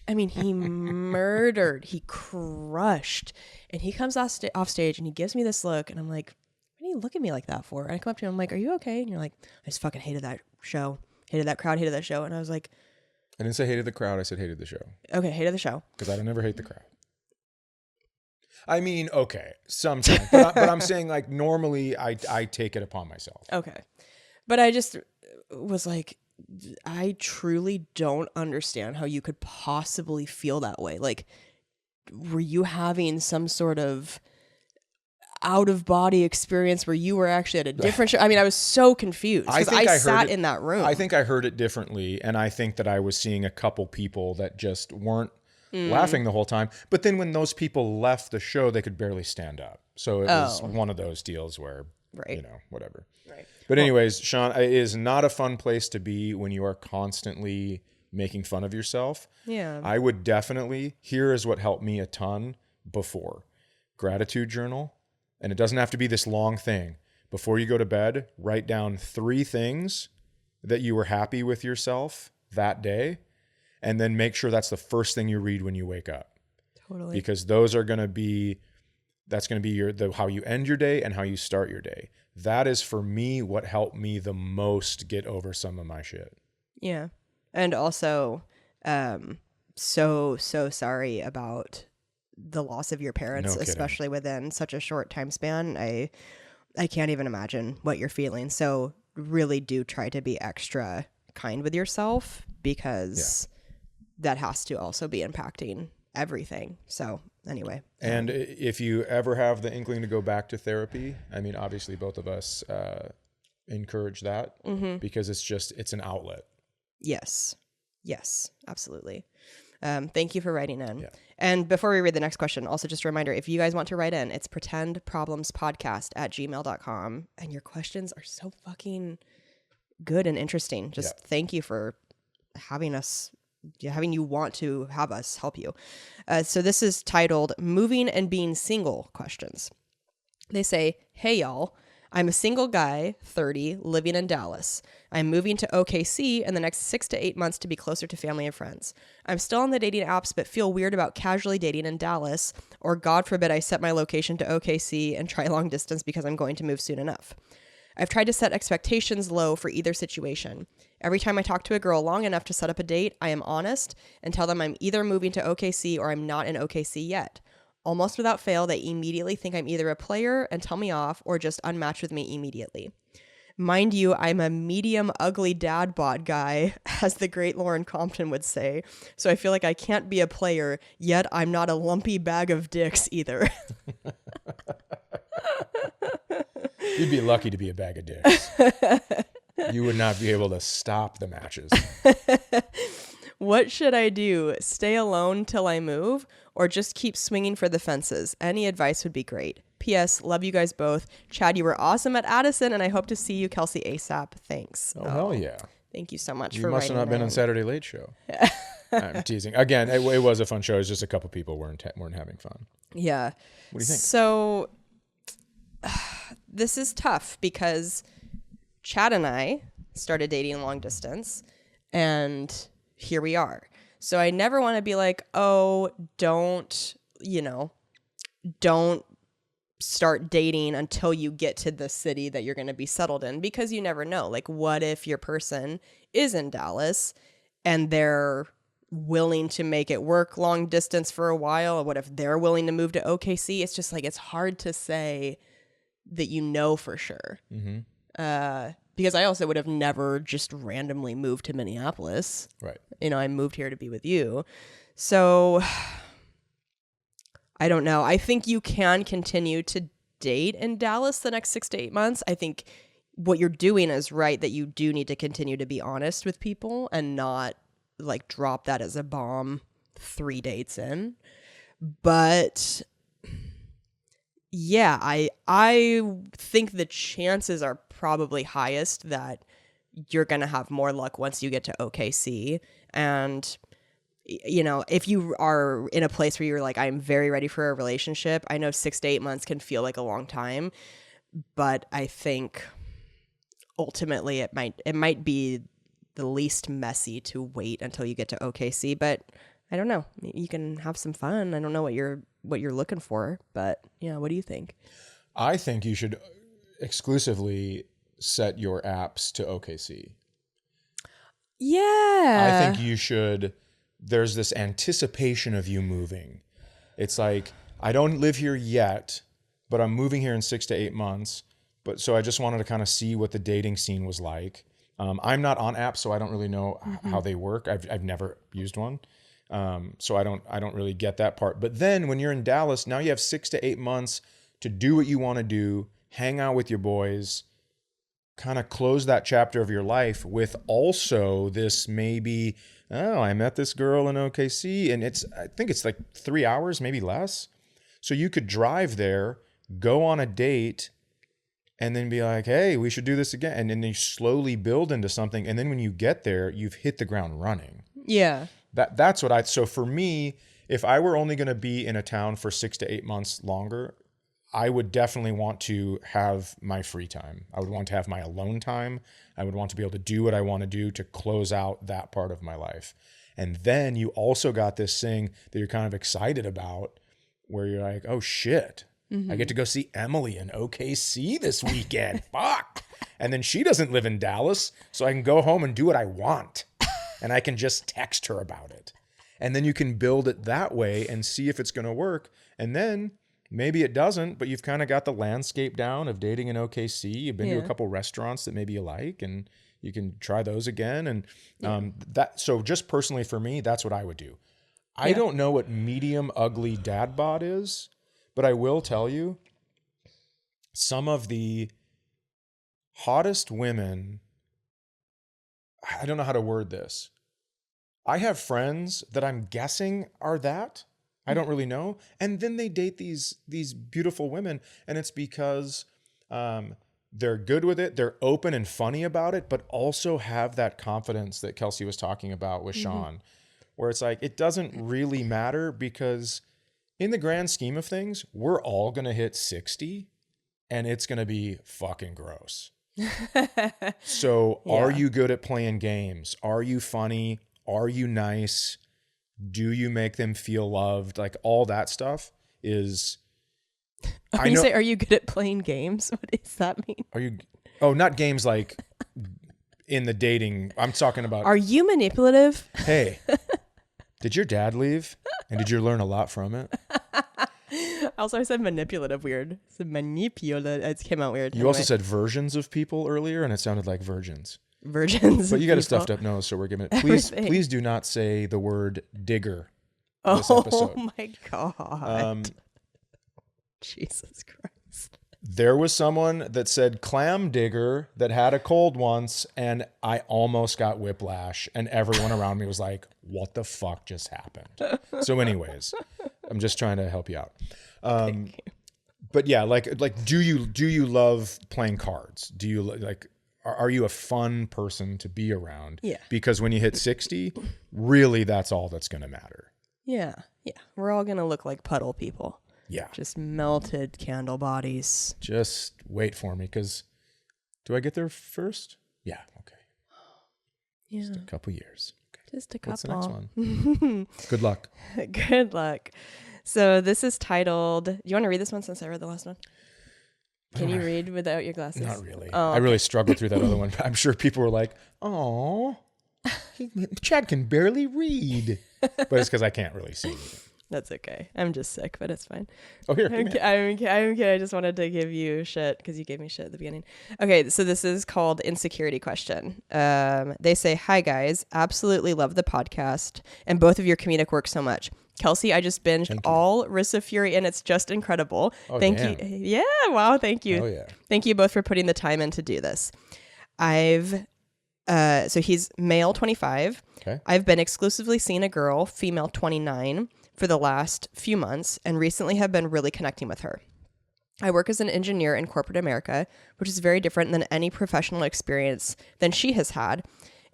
I mean, he murdered, he crushed. And he comes off stage and he gives me this look and I'm like, what do you look at me like that for? And I come up to him, I'm like, are you okay? And you're like, I just fucking hated that show. hated that crowd, hated that show. And I was like, I didn't say hated the crowd. I said hated the show. okay, hated the show. Because I don't ever hate the crowd. I mean, okay, sometimes. But I'm saying, like, normally I take it upon myself. Okay. But I just was like, I truly don't understand how you could possibly feel that way. Like, were you having some sort of out of body experience where you were actually at a different show? I mean, I was so confused because I sat in that room. I think I heard it differently. And I think that I was seeing a couple people that just weren't laughing the whole time. But then when those people left the show, they could barely stand up. So it was one of those deals where, you know, whatever. Right. But anyways, Sean, it is not a fun place to be when you are constantly making fun of yourself. Yeah. I would definitely, here is what helped me a ton before. Gratitude journal. And it doesn't have to be this long thing. Before you go to bed, write down 3 things that you were happy with yourself that day. And then make sure that's the first thing you read when you wake up. Totally. Because those are going to be, that's going to be how you end your day and how you start your day. That is, for me, what helped me the most get over some of my shit. Yeah. And also, so sorry about the loss of your parents, especially within such a short time span. I can't even imagine what you're feeling. So really do try to be extra kind with yourself, because that has to also be impacting everything. So anyway. And if you ever have the inkling to go back to therapy, I mean, obviously both of us encourage that because it's an outlet. Yes, absolutely. Thank you for writing in. Yeah. And before we read the next question, also just a reminder, if you guys want to write in, it's pretendproblemspodcast@gmail.com. And your questions are so fucking good and interesting. Just thank you for having you want to have us help you. So this is titled Moving and Being Single Questions. They say, hey y'all, I'm a single guy, 30, living in Dallas. I'm moving to OKC in the next 6 to 8 months to be closer to family and friends. I'm still on the dating apps, but feel weird about casually dating in Dallas, or God forbid I set my location to OKC and try long distance because I'm going to move soon enough. I've tried to set expectations low for either situation. Every time I talk to a girl long enough to set up a date, I am honest and tell them I'm either moving to OKC or I'm not in OKC yet. Almost without fail, they immediately think I'm either a player and tell me off or just unmatch with me immediately. Mind you, I'm a medium ugly dad bod guy, as the great Lauren Compton would say, so I feel like I can't be a player, yet I'm not a lumpy bag of dicks either. You'd be lucky to be a bag of dicks. You would not be able to stop the matches. What should I do? Stay alone till I move, or just keep swinging for the fences? Any advice would be great. P.S. Love you guys both. Chad, you were awesome at Addison, and I hope to see you, Kelsey, ASAP. Thanks. Oh, hell yeah. Thank you so much you for writing. You must have not been on Saturday Late Show. I'm teasing. Again, it was a fun show. It's just a couple people weren't having fun. Yeah. What do you think? So this is tough because Chad and I started dating long distance, and here we are. So I never want to be like, oh, don't start dating until you get to the city that you're going to be settled in, because you never know. Like, what if your person is in Dallas and they're willing to make it work long distance for a while? What if they're willing to move to OKC? It's just like, it's hard to say that for sure. Because I also would have never just randomly moved to Minneapolis. Right. I moved here to be with you. So I don't know. I think you can continue to date in Dallas the next 6 to 8 months. I think what you're doing is right, that you do need to continue to be honest with people and not like drop that as a bomb 3 dates in. But yeah, I think the chances are probably highest that you're going to have more luck once you get to OKC. And, if you are in a place where you're like, I'm very ready for a relationship, I know 6 to 8 months can feel like a long time, but I think ultimately it might be the least messy to wait until you get to OKC, but I don't know. You can have some fun. I don't know what you're looking for, but yeah, what do you think? I think you should exclusively set your apps to OKC. Yeah. I think you should, there's this anticipation of you moving. It's like, I don't live here yet, but I'm moving here in 6 to 8 months. But so I just wanted to kind of see what the dating scene was like. I'm not on apps, so I don't really know how they work. I've never used one. So I don't really get that part. But then when you're in Dallas, now you have 6 to 8 months to do what you want to do, hang out with your boys, kind of close that chapter of your life with also this maybe, oh, I met this girl in OKC, and I think it's like 3 hours, maybe less. So you could drive there, go on a date, and then be like, hey, we should do this again. And then you slowly build into something. And then when you get there, you've hit the ground running. Yeah. That's what so for me, if I were only going to be in a town for 6 to 8 months longer, I would definitely want to have my free time. I would want to have my alone time. I would want to be able to do what I want to do to close out that part of my life. And then you also got this thing that you're kind of excited about where you're like, oh shit, I get to go see Emily in OKC this weekend. Fuck. And then she doesn't live in Dallas, so I can go home and do what I want. And I can just text her about it. And then you can build it that way and see if it's going to work. And then maybe it doesn't, but you've kind of got the landscape down of dating in OKC. You've been to a couple restaurants that maybe you like, and you can try those again. And so just personally for me, that's what I would do. I don't know what medium ugly dad bod is, but I will tell you some of the hottest women, I don't know how to word this. I have friends that I'm guessing are that. I don't really know. And then they date these beautiful women, and it's because they're good with it. They're open and funny about it, but also have that confidence that Kelsey was talking about with Sean, where it's like, it doesn't really matter because in the grand scheme of things, we're all going to hit 60 and it's going to be fucking gross. So are you good at playing games? Are you funny? Are you nice? Do you make them feel loved? Like all that stuff is. When you say, are you good at playing games? What does that mean? Are you? Oh, not games like in the dating. I'm talking about. Are you manipulative? Hey, did your dad leave? And did you learn a lot from it? Also, I said manipulative weird. I said manipulative. It came out weird. You also said versions of people earlier, and it sounded like virgins. Virgins. But you got a stuffed up nose, so we're giving it. Please do not say the word digger this episode. Oh my God. Jesus Christ. There was someone that said clam digger that had a cold once, and I almost got whiplash, and everyone around me was like, what the fuck just happened? So anyways, I'm just trying to help you out. But yeah, like, do you love playing cards? Do you like, are you a fun person to be around? Yeah. Because when you hit 60, really that's all that's going to matter. Yeah. Yeah. We're all going to look like puddle people. Yeah. Just melted candle bodies. Just wait for me, because do I get there first? Yeah. Okay. Yeah. Just a couple years. Okay. Just a couple. What's the next one? Good luck. Good luck. So this is titled, do you want to read this one since I read the last one? Can you read without your glasses? Not really. Oh, I really struggled through that other one. I'm sure people were like, oh, Chad can barely read. But it's because I can't really see anything. That's okay. I'm just sick, but it's fine. Oh, here. I'm kidding. I just wanted to give you shit because you gave me shit at the beginning. Okay, so this is called Insecurity Question. They say, hi, guys. Absolutely love the podcast and both of your comedic work so much. Kelsey, I just binged all Rissa Fury, and it's just incredible. Oh, thank damn. you. Yeah, wow, thank you. Oh, yeah. Thank you both for putting the time in to do this. So he's male, 25. Okay. I've been exclusively seeing a girl, female, 29, for the last few months, and recently have been really connecting with her. I work as an engineer in corporate America, which is very different than any professional experience than she has had.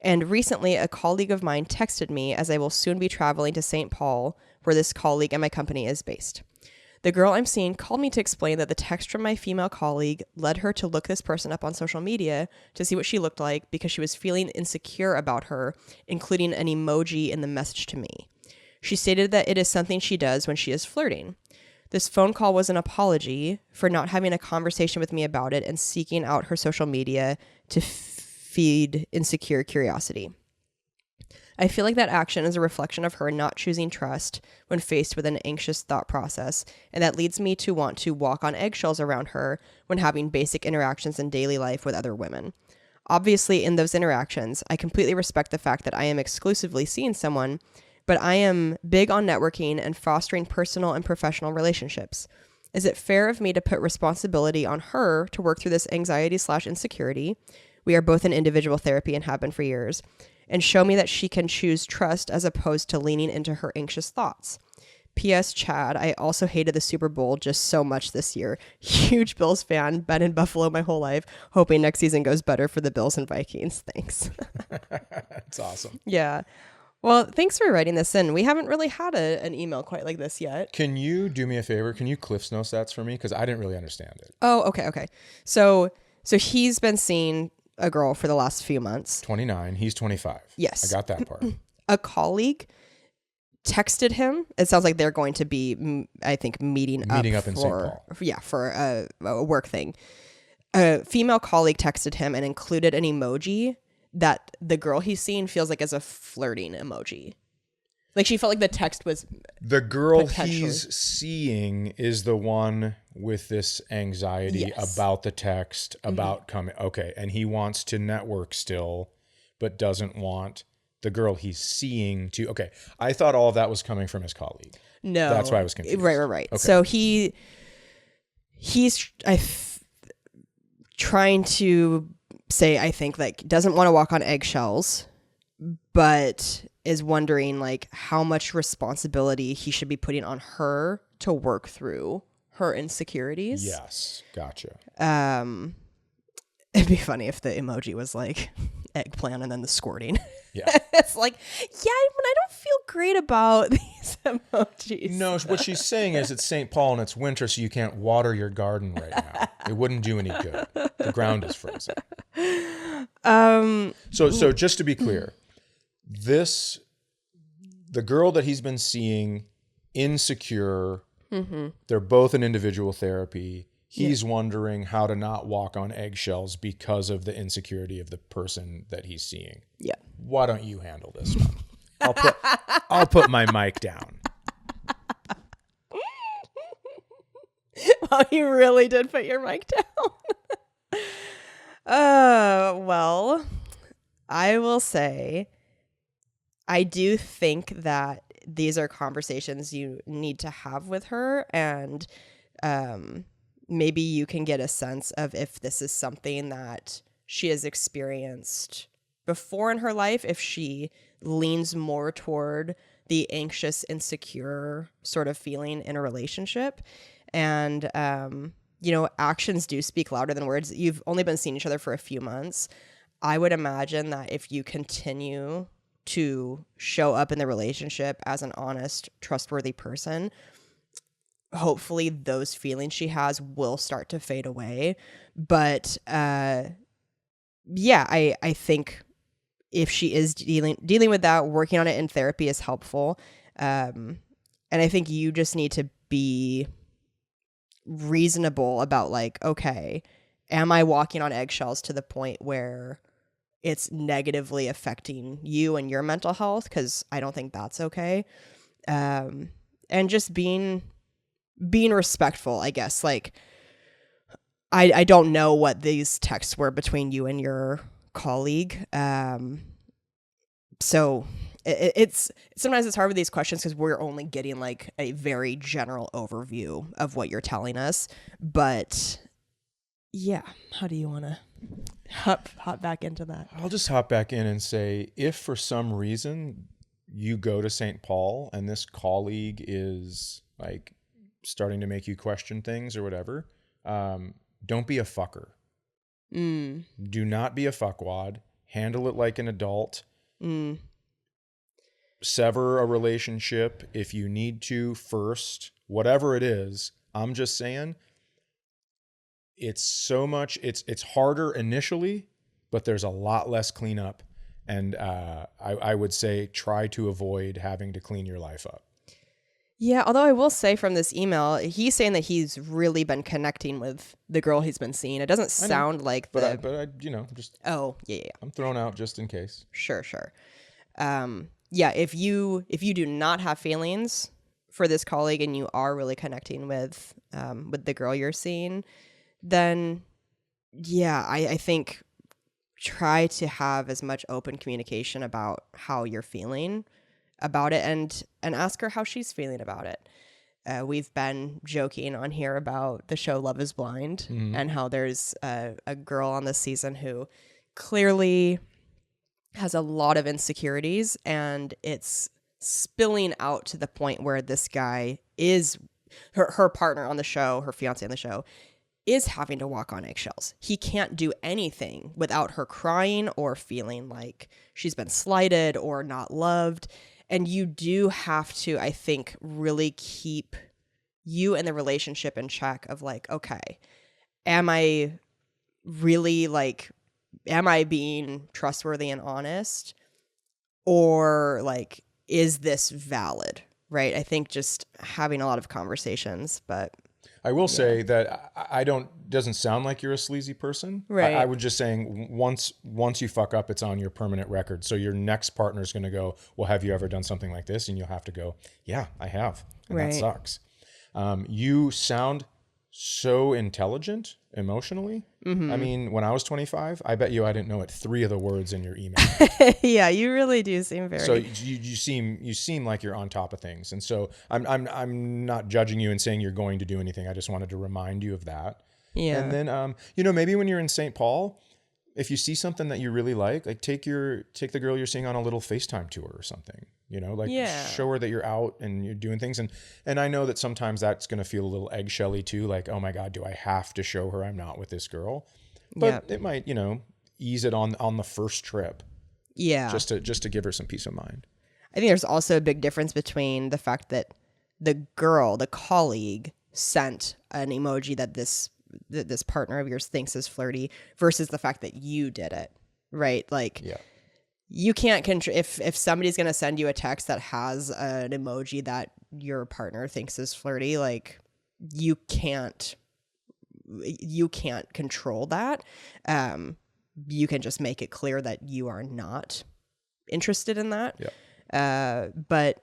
And recently, a colleague of mine texted me as I will soon be traveling to St. Paul, where this colleague and my company is based. The girl I'm seeing called me to explain that the text from my female colleague led her to look this person up on social media to see what she looked like because she was feeling insecure about her, including an emoji in the message to me. She stated that it is something she does when she is flirting. This phone call was an apology for not having a conversation with me about it and seeking out her social media to feed insecure curiosity. I feel like that action is a reflection of her not choosing trust when faced with an anxious thought process, and that leads me to want to walk on eggshells around her when having basic interactions in daily life with other women. Obviously, in those interactions, I completely respect the fact that I am exclusively seeing someone, but I am big on networking and fostering personal and professional relationships. Is it fair of me to put responsibility on her to work through this anxiety/insecurity? We are both in individual therapy and have been for years, and show me that she can choose trust as opposed to leaning into her anxious thoughts. P.S. Chad, I also hated the Super Bowl just so much this year. Huge Bills fan, been in Buffalo my whole life, hoping next season goes better for the Bills and Vikings. Thanks. That's awesome. Yeah. Well, thanks for writing this in. We haven't really had an email quite like this yet. Can you do me a favor? Can you Cliff's Notes that for me? Because I didn't really understand it. Oh, okay. So he's been seeing a girl for the last few months. 29. He's 25. Yes. I got that part. A colleague texted him. It sounds like they're going to be, I think, meeting up in St. Paul. Yeah, for a work thing. A female colleague texted him and included an emoji that the girl he's seeing feels like is a flirting emoji. Like she felt like the text was the girl he's seeing is the one with this anxiety about the text, about coming. Okay. And he wants to network still, but doesn't want the girl he's seeing to. Okay. I thought all of that was coming from his colleague. No. That's why I was confused. Right. Okay. So he's trying to say, I think, like, doesn't want to walk on eggshells, but is wondering like how much responsibility he should be putting on her to work through her insecurities. Yes. Gotcha. It'd be funny if the emoji was like eggplant and then the squirting. Yeah. It's like, yeah, I don't feel great about these emojis. No, what she's saying is it's St. Paul and it's winter, so you can't water your garden right now. It wouldn't do any good. The ground is frozen. So just to be clear, the girl that he's been seeing, insecure, they're both in individual therapy. He's wondering how to not walk on eggshells because of the insecurity of the person that he's seeing. Yeah. Why don't you handle this one? I'll put my mic down. Well, you really did put your mic down. Well, I will say, I do think that these are conversations you need to have with her, and maybe you can get a sense of if this is something that she has experienced before in her life, if she leans more toward the anxious, insecure sort of feeling in a relationship. And, actions do speak louder than words. You've only been seeing each other for a few months. I would imagine that if you continue to show up in the relationship as an honest, trustworthy person, hopefully those feelings she has will start to fade away. But I think if she is dealing with that, working on it in therapy is helpful. And I think you just need to be reasonable about like, okay, am I walking on eggshells to the point where it's negatively affecting you and your mental health? Because I don't think that's okay. And just being respectful, I guess. Like, I don't know what these texts were between you and your colleague. So it's sometimes it's hard with these questions because we're only getting like a very general overview of what you're telling us. But yeah, how do you want to hop back into that? I'll just hop back in and say, if for some reason you go to St. Paul and this colleague is like starting to make you question things or whatever, don't be a fucker. Do not be a fuckwad. Handle it like an adult. Sever a relationship if you need to first, whatever it is. I'm just saying it's harder initially, but there's a lot less cleanup. And I would say try to avoid having to clean your life up. Yeah, although I will say from this email, he's saying that he's really been connecting with the girl he's been seeing. It doesn't sound like but I just Oh, yeah. I'm thrown out just in case. Sure. Yeah, if you do not have feelings for this colleague and you are really connecting with the girl you're seeing, then yeah, I think try to have as much open communication about how you're feeling about it, and ask her how she's feeling about it. We've been joking on here about the show Love is Blind, and how there's a girl on this season who clearly has a lot of insecurities, and it's spilling out to the point where this guy is her partner on the show, her fiance on the show, is having to walk on eggshells. He can't do anything without her crying or feeling like she's been slighted or not loved. And you do have to, I think, really keep you and the relationship in check of like, okay, am I really like, am I being trustworthy and honest? Or like, is this valid? Right? I think just having a lot of conversations, but I will say that I don't, doesn't sound like you're a sleazy person. Right. I would just saying once you fuck up, it's on your permanent record. So your next partner is going to go, well, have you ever done something like this? And you'll have to go, yeah, I have. And that Right. sucks. You sound so intelligent emotionally. I mean, when I was 25, I bet you I didn't know it 3 of the words in your email. Yeah, you really do seem very. So you seem like you're on top of things, and so I'm not judging you and saying you're going to do anything. I just wanted to remind you of that. Yeah. And then maybe when you're in St. Paul, if you see something that you really like take the girl you're seeing on a little FaceTime tour or something. Show her that you're out and you're doing things. And I know that sometimes that's going to feel a little eggshelly too. Like, oh my God, do I have to show her I'm not with this girl? But it might, ease it on the first trip. Yeah. Just to give her some peace of mind. I think there's also a big difference between the fact that the girl, the colleague, sent an emoji that this partner of yours thinks is flirty versus the fact that you did it, right? Like, you can't control if somebody's going to send you a text that has an emoji that your partner thinks is flirty, like you can't control that. You can just make it clear that you are not interested in that. But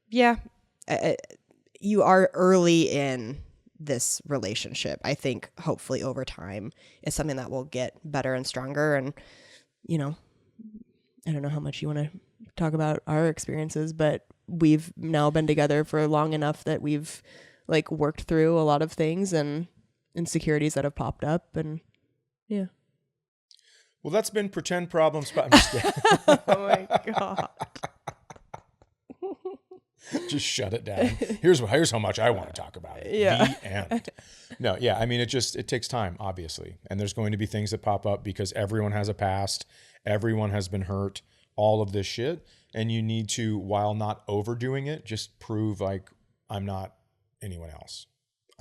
yeah, you are early in this relationship. I think hopefully over time it's something that will get better and stronger. And, I don't know how much you want to talk about our experiences, but we've now been together for long enough that we've like worked through a lot of things and insecurities that have popped up. And yeah. Well, that's been pretend problems. I'm just kidding. Oh my God. Just shut it down. Here's how much I want to talk about it. Yeah. The end. No, yeah. I mean, it takes time, obviously. And there's going to be things that pop up because everyone has a past. Everyone has been hurt, all of this shit. And you need to, while not overdoing it, just prove like I'm not anyone else.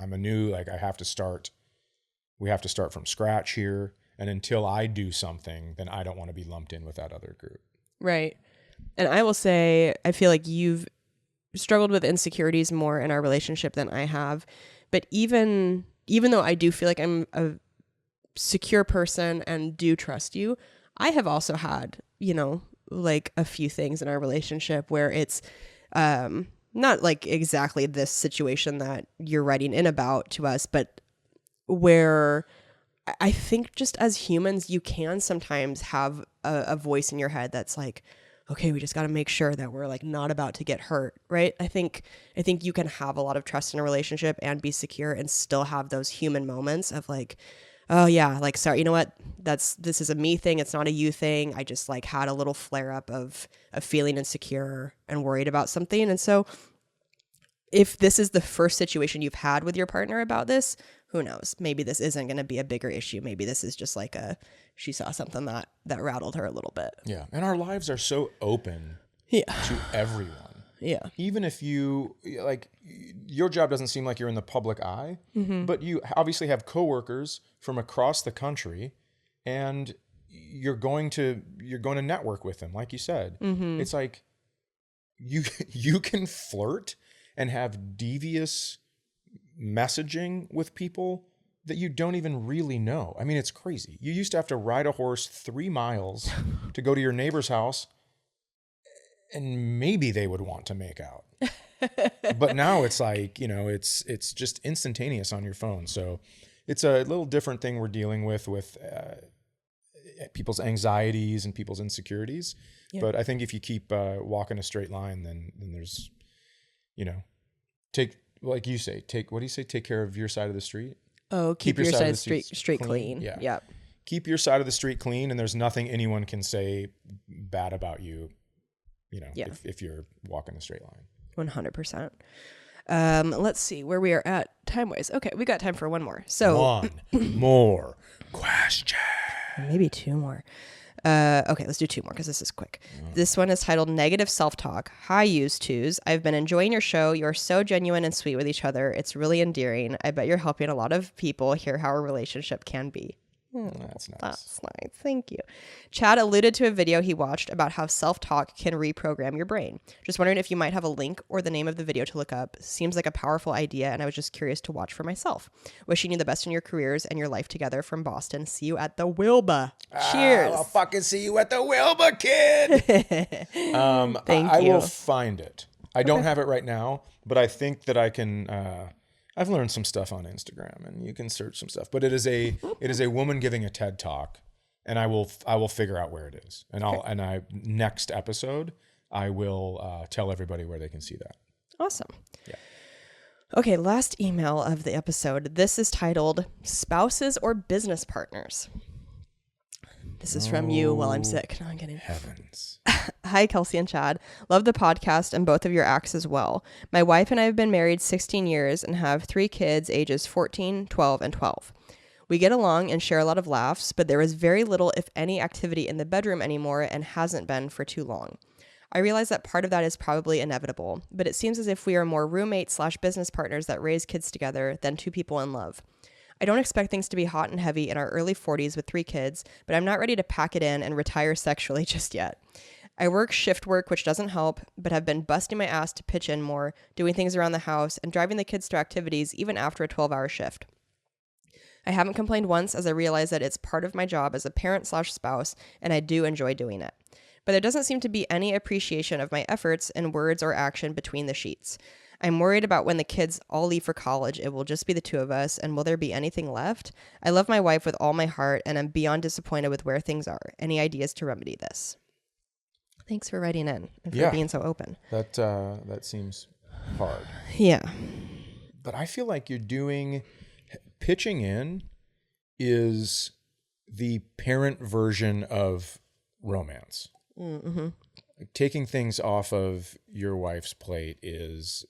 I'm I have to start. We have to start from scratch here. And until I do something, then I don't want to be lumped in with that other group. Right. And I will say, I feel like you've struggled with insecurities more in our relationship than I have. But even though I do feel like I'm a secure person and do trust you, I have also had, like a few things in our relationship where it's not like exactly this situation that you're writing in about to us, but where I think just as humans, you can sometimes have a voice in your head that's like, okay, we just got to make sure that we're like not about to get hurt, right? I think you can have a lot of trust in a relationship and be secure and still have those human moments of like, oh yeah, like, sorry, you know what? This is a me thing. It's not a you thing. I just like had a little flare up of feeling insecure and worried about something. And so if this is the first situation you've had with your partner about this, who knows? Maybe this isn't going to be a bigger issue. Maybe this is just like she saw something that rattled her a little bit. Yeah. And our lives are so open to everyone. Yeah. Even if you like, your job doesn't seem like you're in the public eye, but you obviously have coworkers from across the country, and you're going to network with them, like you said. It's like you can flirt and have devious messaging with people that you don't even really know. I mean, it's crazy. You used to have to ride a horse 3 miles to go to your neighbor's house. and maybe they would want to make out. But now it's like, it's just instantaneous on your phone. So it's a little different thing we're dealing with people's anxieties and people's insecurities. Yeah. But I think if you keep walking a straight line, then there's, like you say, what do you say? Take care of your side of the street. Oh, keep your side of the street clean. Yeah. Yep. Keep your side of the street clean, and there's nothing anyone can say bad about you, if you're walking a straight line. 100%. Let's see where we are at time-wise. Okay, we got time for one more. So one more question. Maybe two more. Okay, let's do two more because this is quick. This one is titled Negative Self-Talk. Hi, Used Twos. I've been enjoying your show. You're so genuine and sweet with each other. It's really endearing. I bet you're helping a lot of people hear how a relationship can be. That's nice. That's nice. Thank you. Chad alluded to a video he watched about how self-talk can reprogram your brain. Just wondering if you might have a link or the name of the video to look up. Seems like a powerful idea, and I was just curious to watch for myself. Wishing you the best in your careers and your life together from Boston. See you at the Wilba. Cheers. I'll fucking see you at the Wilba, kid. Thank you. I you. will find it. I don't have it right now, but I think that I can... I've learned some stuff on Instagram, and you can search some stuff. But it is a woman giving a TED Talk, and I will figure out where it is. And next episode I will tell everybody where they can see that. Awesome. Yeah. Okay, last email of the episode. This is titled Spouses or Business Partners. This is from you while I'm sick. No, I'm kidding. Heavens. Hi, Kelsey and Chad. Love the podcast and both of your acts as well. My wife and I have been married 16 years and have 3 kids ages 14, 12, and 12. We get along and share a lot of laughs, but there is very little, if any, activity in the bedroom anymore and hasn't been for too long. I realize that part of that is probably inevitable, but it seems as if we are more roommates/business partners that raise kids together than 2 people in love. I don't expect things to be hot and heavy in our early 40s with 3 kids, but I'm not ready to pack it in and retire sexually just yet. I work shift work, which doesn't help, but have been busting my ass to pitch in more, doing things around the house, and driving the kids to activities even after a 12-hour shift. I haven't complained once, as I realize that it's part of my job as a parent/spouse, and I do enjoy doing it. But there doesn't seem to be any appreciation of my efforts in words or action between the sheets. I'm worried about when the kids all leave for college, it will just be the 2 of us, and will there be anything left? I love my wife with all my heart, and I'm beyond disappointed with where things are. Any ideas to remedy this? Thanks for writing in and for being so open. That seems hard. Yeah. But I feel like pitching in is the parent version of romance. Mm-hmm. Taking things off of your wife's plate is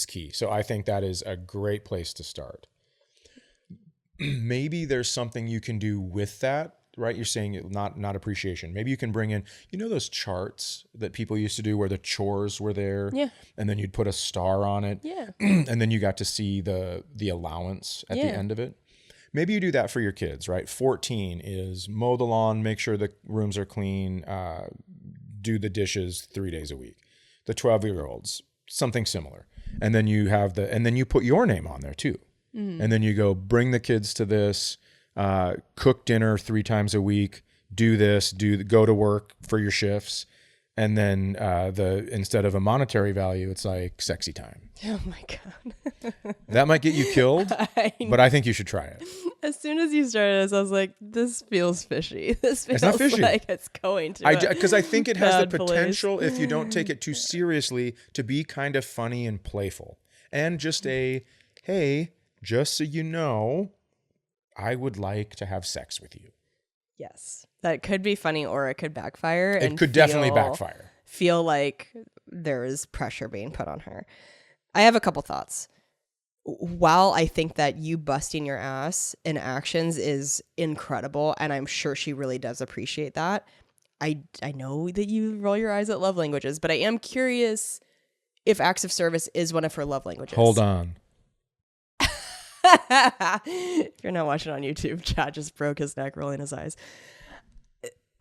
key. So I think that is a great place to start. Maybe there's something you can do with that, right? You're saying not appreciation. Maybe you can bring in, those charts that people used to do where the chores were there, and then you'd put a star on it, and then you got to see the allowance at the end of it. Maybe you do that for your kids, right? 14 is mow the lawn, make sure the rooms are clean, do the dishes 3 days a week. The 12-year-olds, something similar. And then you then you put your name on there too. Mm. And then you go, bring the kids to this, cook dinner 3 times a week, do this, go to work for your shifts. And then instead of a monetary value, it's like sexy time. Oh my God. That might get you killed, but I think you should try it. As soon as you started this, I was like, this feels fishy. This feels it's not fishy. Like it's going to because I think it has the potential, place. If you don't take it too seriously, to be kind of funny and playful. And just hey, just so you know, I would like to have sex with you. Yes. That could be funny, or it could backfire. It could definitely backfire. Feel like there is pressure being put on her. I have a couple thoughts. While I think that you busting your ass in actions is incredible, and I'm sure she really does appreciate that, I know that you roll your eyes at love languages, but I am curious if acts of service is one of her love languages. Hold on. If you're not watching on YouTube, Chad just broke his neck rolling his eyes.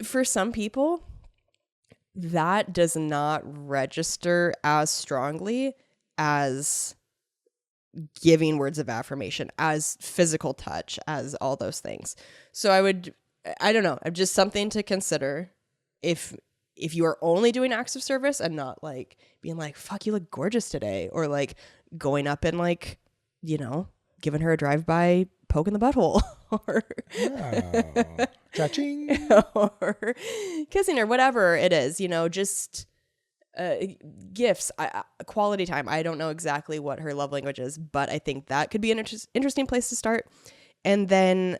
For some people, that does not register as strongly as giving words of affirmation, as physical touch, as all those things. So I don't know, just something to consider. If if you are only doing acts of service and not like being like, fuck, you look gorgeous today, or like going up and like, you know, giving her a drive-by poke in the butthole or Cha-ching. or kissing her, whatever it is, you know, just gifts, quality time. I don't know exactly what her love language is, but I think that could be an interesting place to start. And then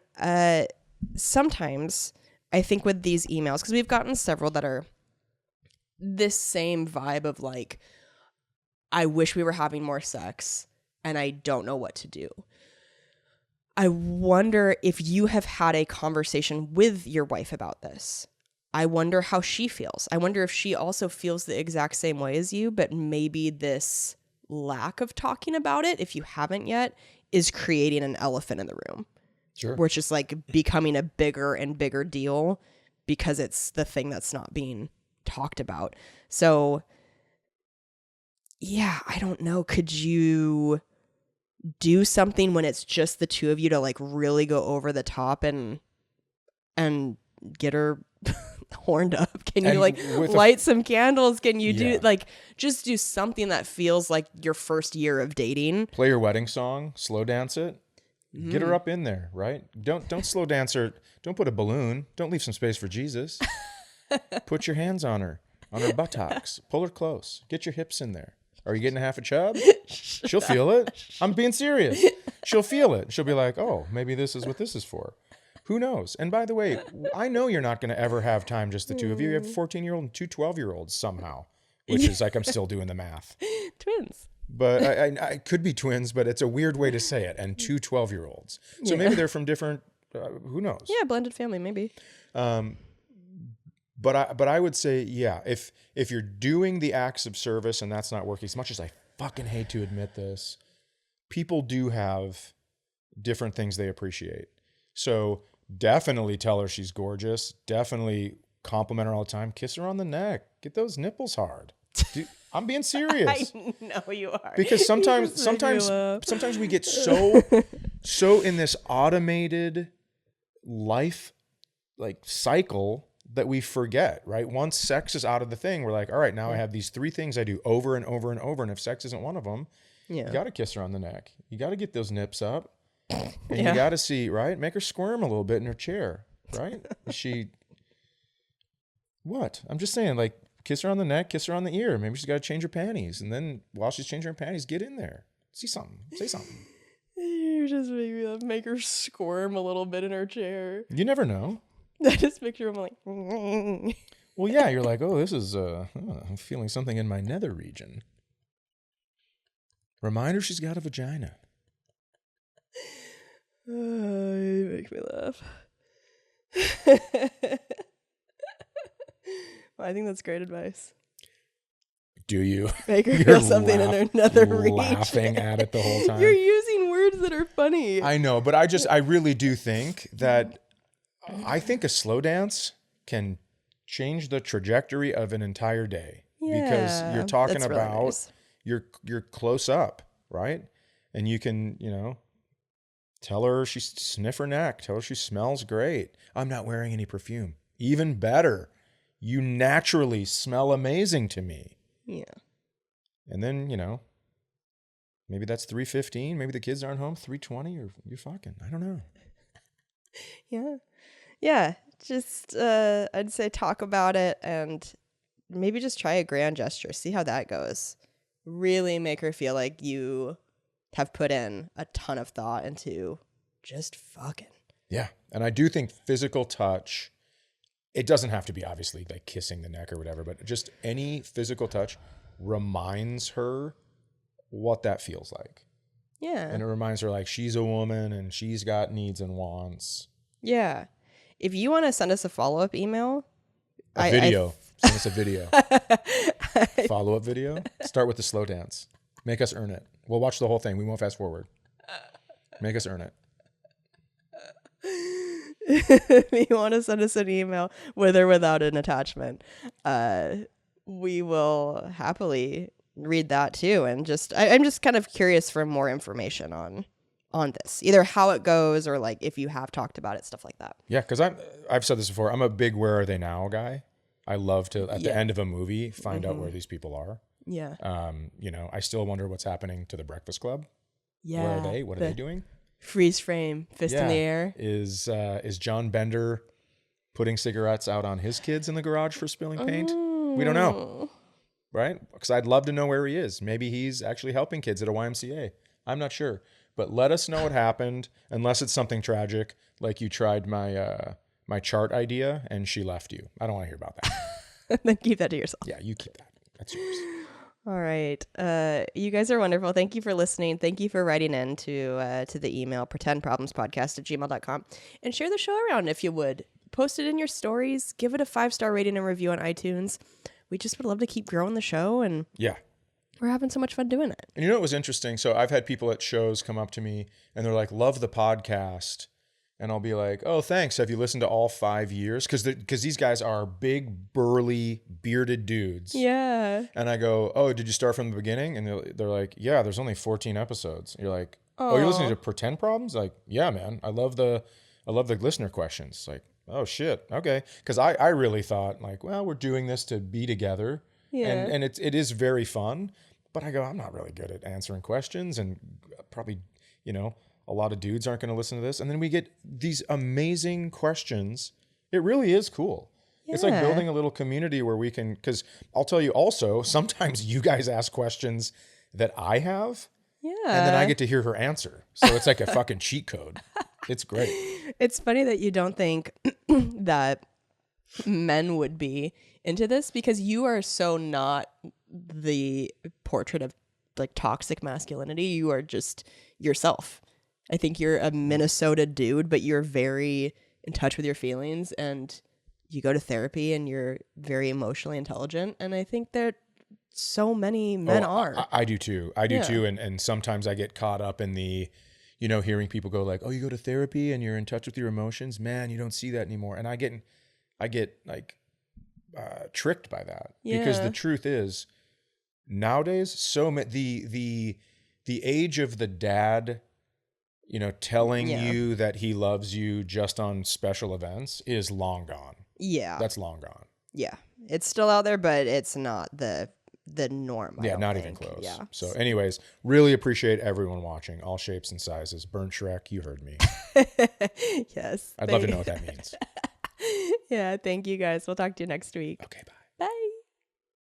sometimes I think with these emails, because we've gotten several that are this same vibe of like, I wish we were having more sex and I don't know what to do. I wonder if you have had a conversation with your wife about this. I wonder how she feels. I wonder if she also feels the exact same way as you, but maybe this lack of talking about it, if you haven't yet, is creating an elephant in the room. Sure. Where it's just like becoming a bigger and bigger deal because it's the thing that's not being talked about. So, yeah, I don't know. Could you do something when it's just the two of you to like really go over the top and get her horned up? Can you like light some candles? Can you do like just do something that feels like your first year of dating? Play your wedding song, slow dance it. Get her up in there, right? Don't slow dance her. Don't put a balloon. Don't leave some space for Jesus. Put your hands on her buttocks. Pull her close. Get your hips in there. Are you getting half a chub? She'll feel it. I'm being serious. She'll feel it. She'll be like, oh, maybe this is what this is for. Who knows? And by the way, I know you're not going to ever have time, just the two of you. You have a 14-year-old and two 12-year-olds somehow, which is like, I'm still doing the math. Twins. But I could be twins, but it's a weird way to say it. And two 12-year-olds. So maybe they're from different, who knows? Yeah, blended family, maybe. But I would say, yeah, if you're doing the acts of service and that's not working, as much as I fucking hate to admit this, people do have different things they appreciate. So definitely tell her she's gorgeous. Definitely compliment her all the time. Kiss her on the neck. Get those nipples hard. Dude, I'm being serious. I know you are. Because sometimes we get so in this automated life like cycle that we forget, right? Once sex is out of the thing, we're like, all right, now I have these 3 things I do over and over and over. And if sex isn't one of them, you got to kiss her on the neck. You got to get those nips up. And you got to see, right? Make her squirm a little bit in her chair, right? What? I'm just saying, like, kiss her on the neck, kiss her on the ear. Maybe she's got to change her panties. And then while she's changing her panties, get in there. See something. Say something. You just make her squirm a little bit in her chair. You never know. I just picture him like... Well, yeah, you're like, oh, this is, I'm feeling something in my nether region. Remind her she's got a vagina. You make me laugh. Well, I think that's great advice. Do you? Make her feel something in her nether region. Laughing at it the whole time. You're using words that are funny. I know, but I really do think that I think a slow dance can change the trajectory of an entire day. Because you're talking about really nice. You're close up, right? And you can, tell her sniff her neck, tell her she smells great. I'm not wearing any perfume. Even better. You naturally smell amazing to me. Yeah. And then, maybe that's 3:15, maybe the kids aren't home 3:20 or you're fucking. I don't know. Yeah. Yeah, just I'd say talk about it and maybe just try a grand gesture. See how that goes. Really make her feel like you have put in a ton of thought into just fucking. Yeah, and I do think physical touch, it doesn't have to be obviously like kissing the neck or whatever, but just any physical touch reminds her what that feels like. Yeah. And it reminds her like she's a woman and she's got needs and wants. Yeah. If you want to send us a follow-up email. Send us a video. Follow-up video. Start with the slow dance. Make us earn it. We'll watch the whole thing. We won't fast forward. Make us earn it. If you want to send us an email with or without an attachment, we will happily read that too. And I'm just kind of curious for more information on this, either how it goes or like if you have talked about it, stuff like that. Yeah, because I've said this before. I'm a big "where are they now" guy. I love to, at the Yeah. end of a movie, find out where these people are. Yeah. I still wonder what's happening to the Breakfast Club. Yeah. Where are they? What are they doing? Freeze frame, fist in the air. Is John Bender putting cigarettes out on his kids in the garage for spilling paint? We don't know, right? Because I'd love to know where he is. Maybe he's actually helping kids at a YMCA. I'm not sure. But let us know what happened, unless it's something tragic, like you tried my chart idea and she left you. I don't want to hear about that. Then keep that to yourself. Yeah, you keep that. That's yours. All right. You guys are wonderful. Thank you for listening. Thank you for writing in to the email pretendproblemspodcast@gmail.com, and share the show around if you would. Post it in your stories. Give it a 5-star rating and review on iTunes. We just would love to keep growing the show, and Yeah. we're having so much fun doing it. And you know what was interesting? So I've had people at shows come up to me and they're like, love the podcast. And I'll be like, oh, thanks. Have you listened to all 5 years? Because these guys are big, burly, bearded dudes. Yeah. And I go, oh, did you start from the beginning? And they're like, yeah, there's only 14 episodes. You're like, oh, you're listening to Pretend Problems? Like, yeah, man. I love the listener questions. Like, oh, shit. Okay. Because I really thought like, well, we're doing this to be together. Yeah. And it is very fun. But I go, I'm not really good at answering questions. And probably, a lot of dudes aren't going to listen to this. And then we get these amazing questions. It really is cool. Yeah. It's like building a little community where we can, because I'll tell you also, sometimes you guys ask questions that I have. Yeah. And then I get to hear her answer. So it's like a fucking cheat code. It's great. It's funny that you don't think that men would be into this, because you are so not the portrait of like toxic masculinity. You are just yourself. I think you're a Minnesota dude, but you're very in touch with your feelings, and you go to therapy, and you're very emotionally intelligent. And I think that so many men are. I do too. I do too. And sometimes I get caught up in the, hearing people go like, oh, you go to therapy and you're in touch with your emotions. Man, you don't see that anymore. And I get like tricked by that, because the truth is nowadays, the age of the dad, telling you that he loves you just on special events is long gone. Yeah. That's long gone. Yeah. It's still out there, but it's not the norm. Yeah, not even close. Yeah. So anyways, really appreciate everyone watching, all shapes and sizes. Burn Shrek, you heard me. Yes. I'd love to know what that means. Yeah, thank you guys. We'll talk to you next week. Okay, bye.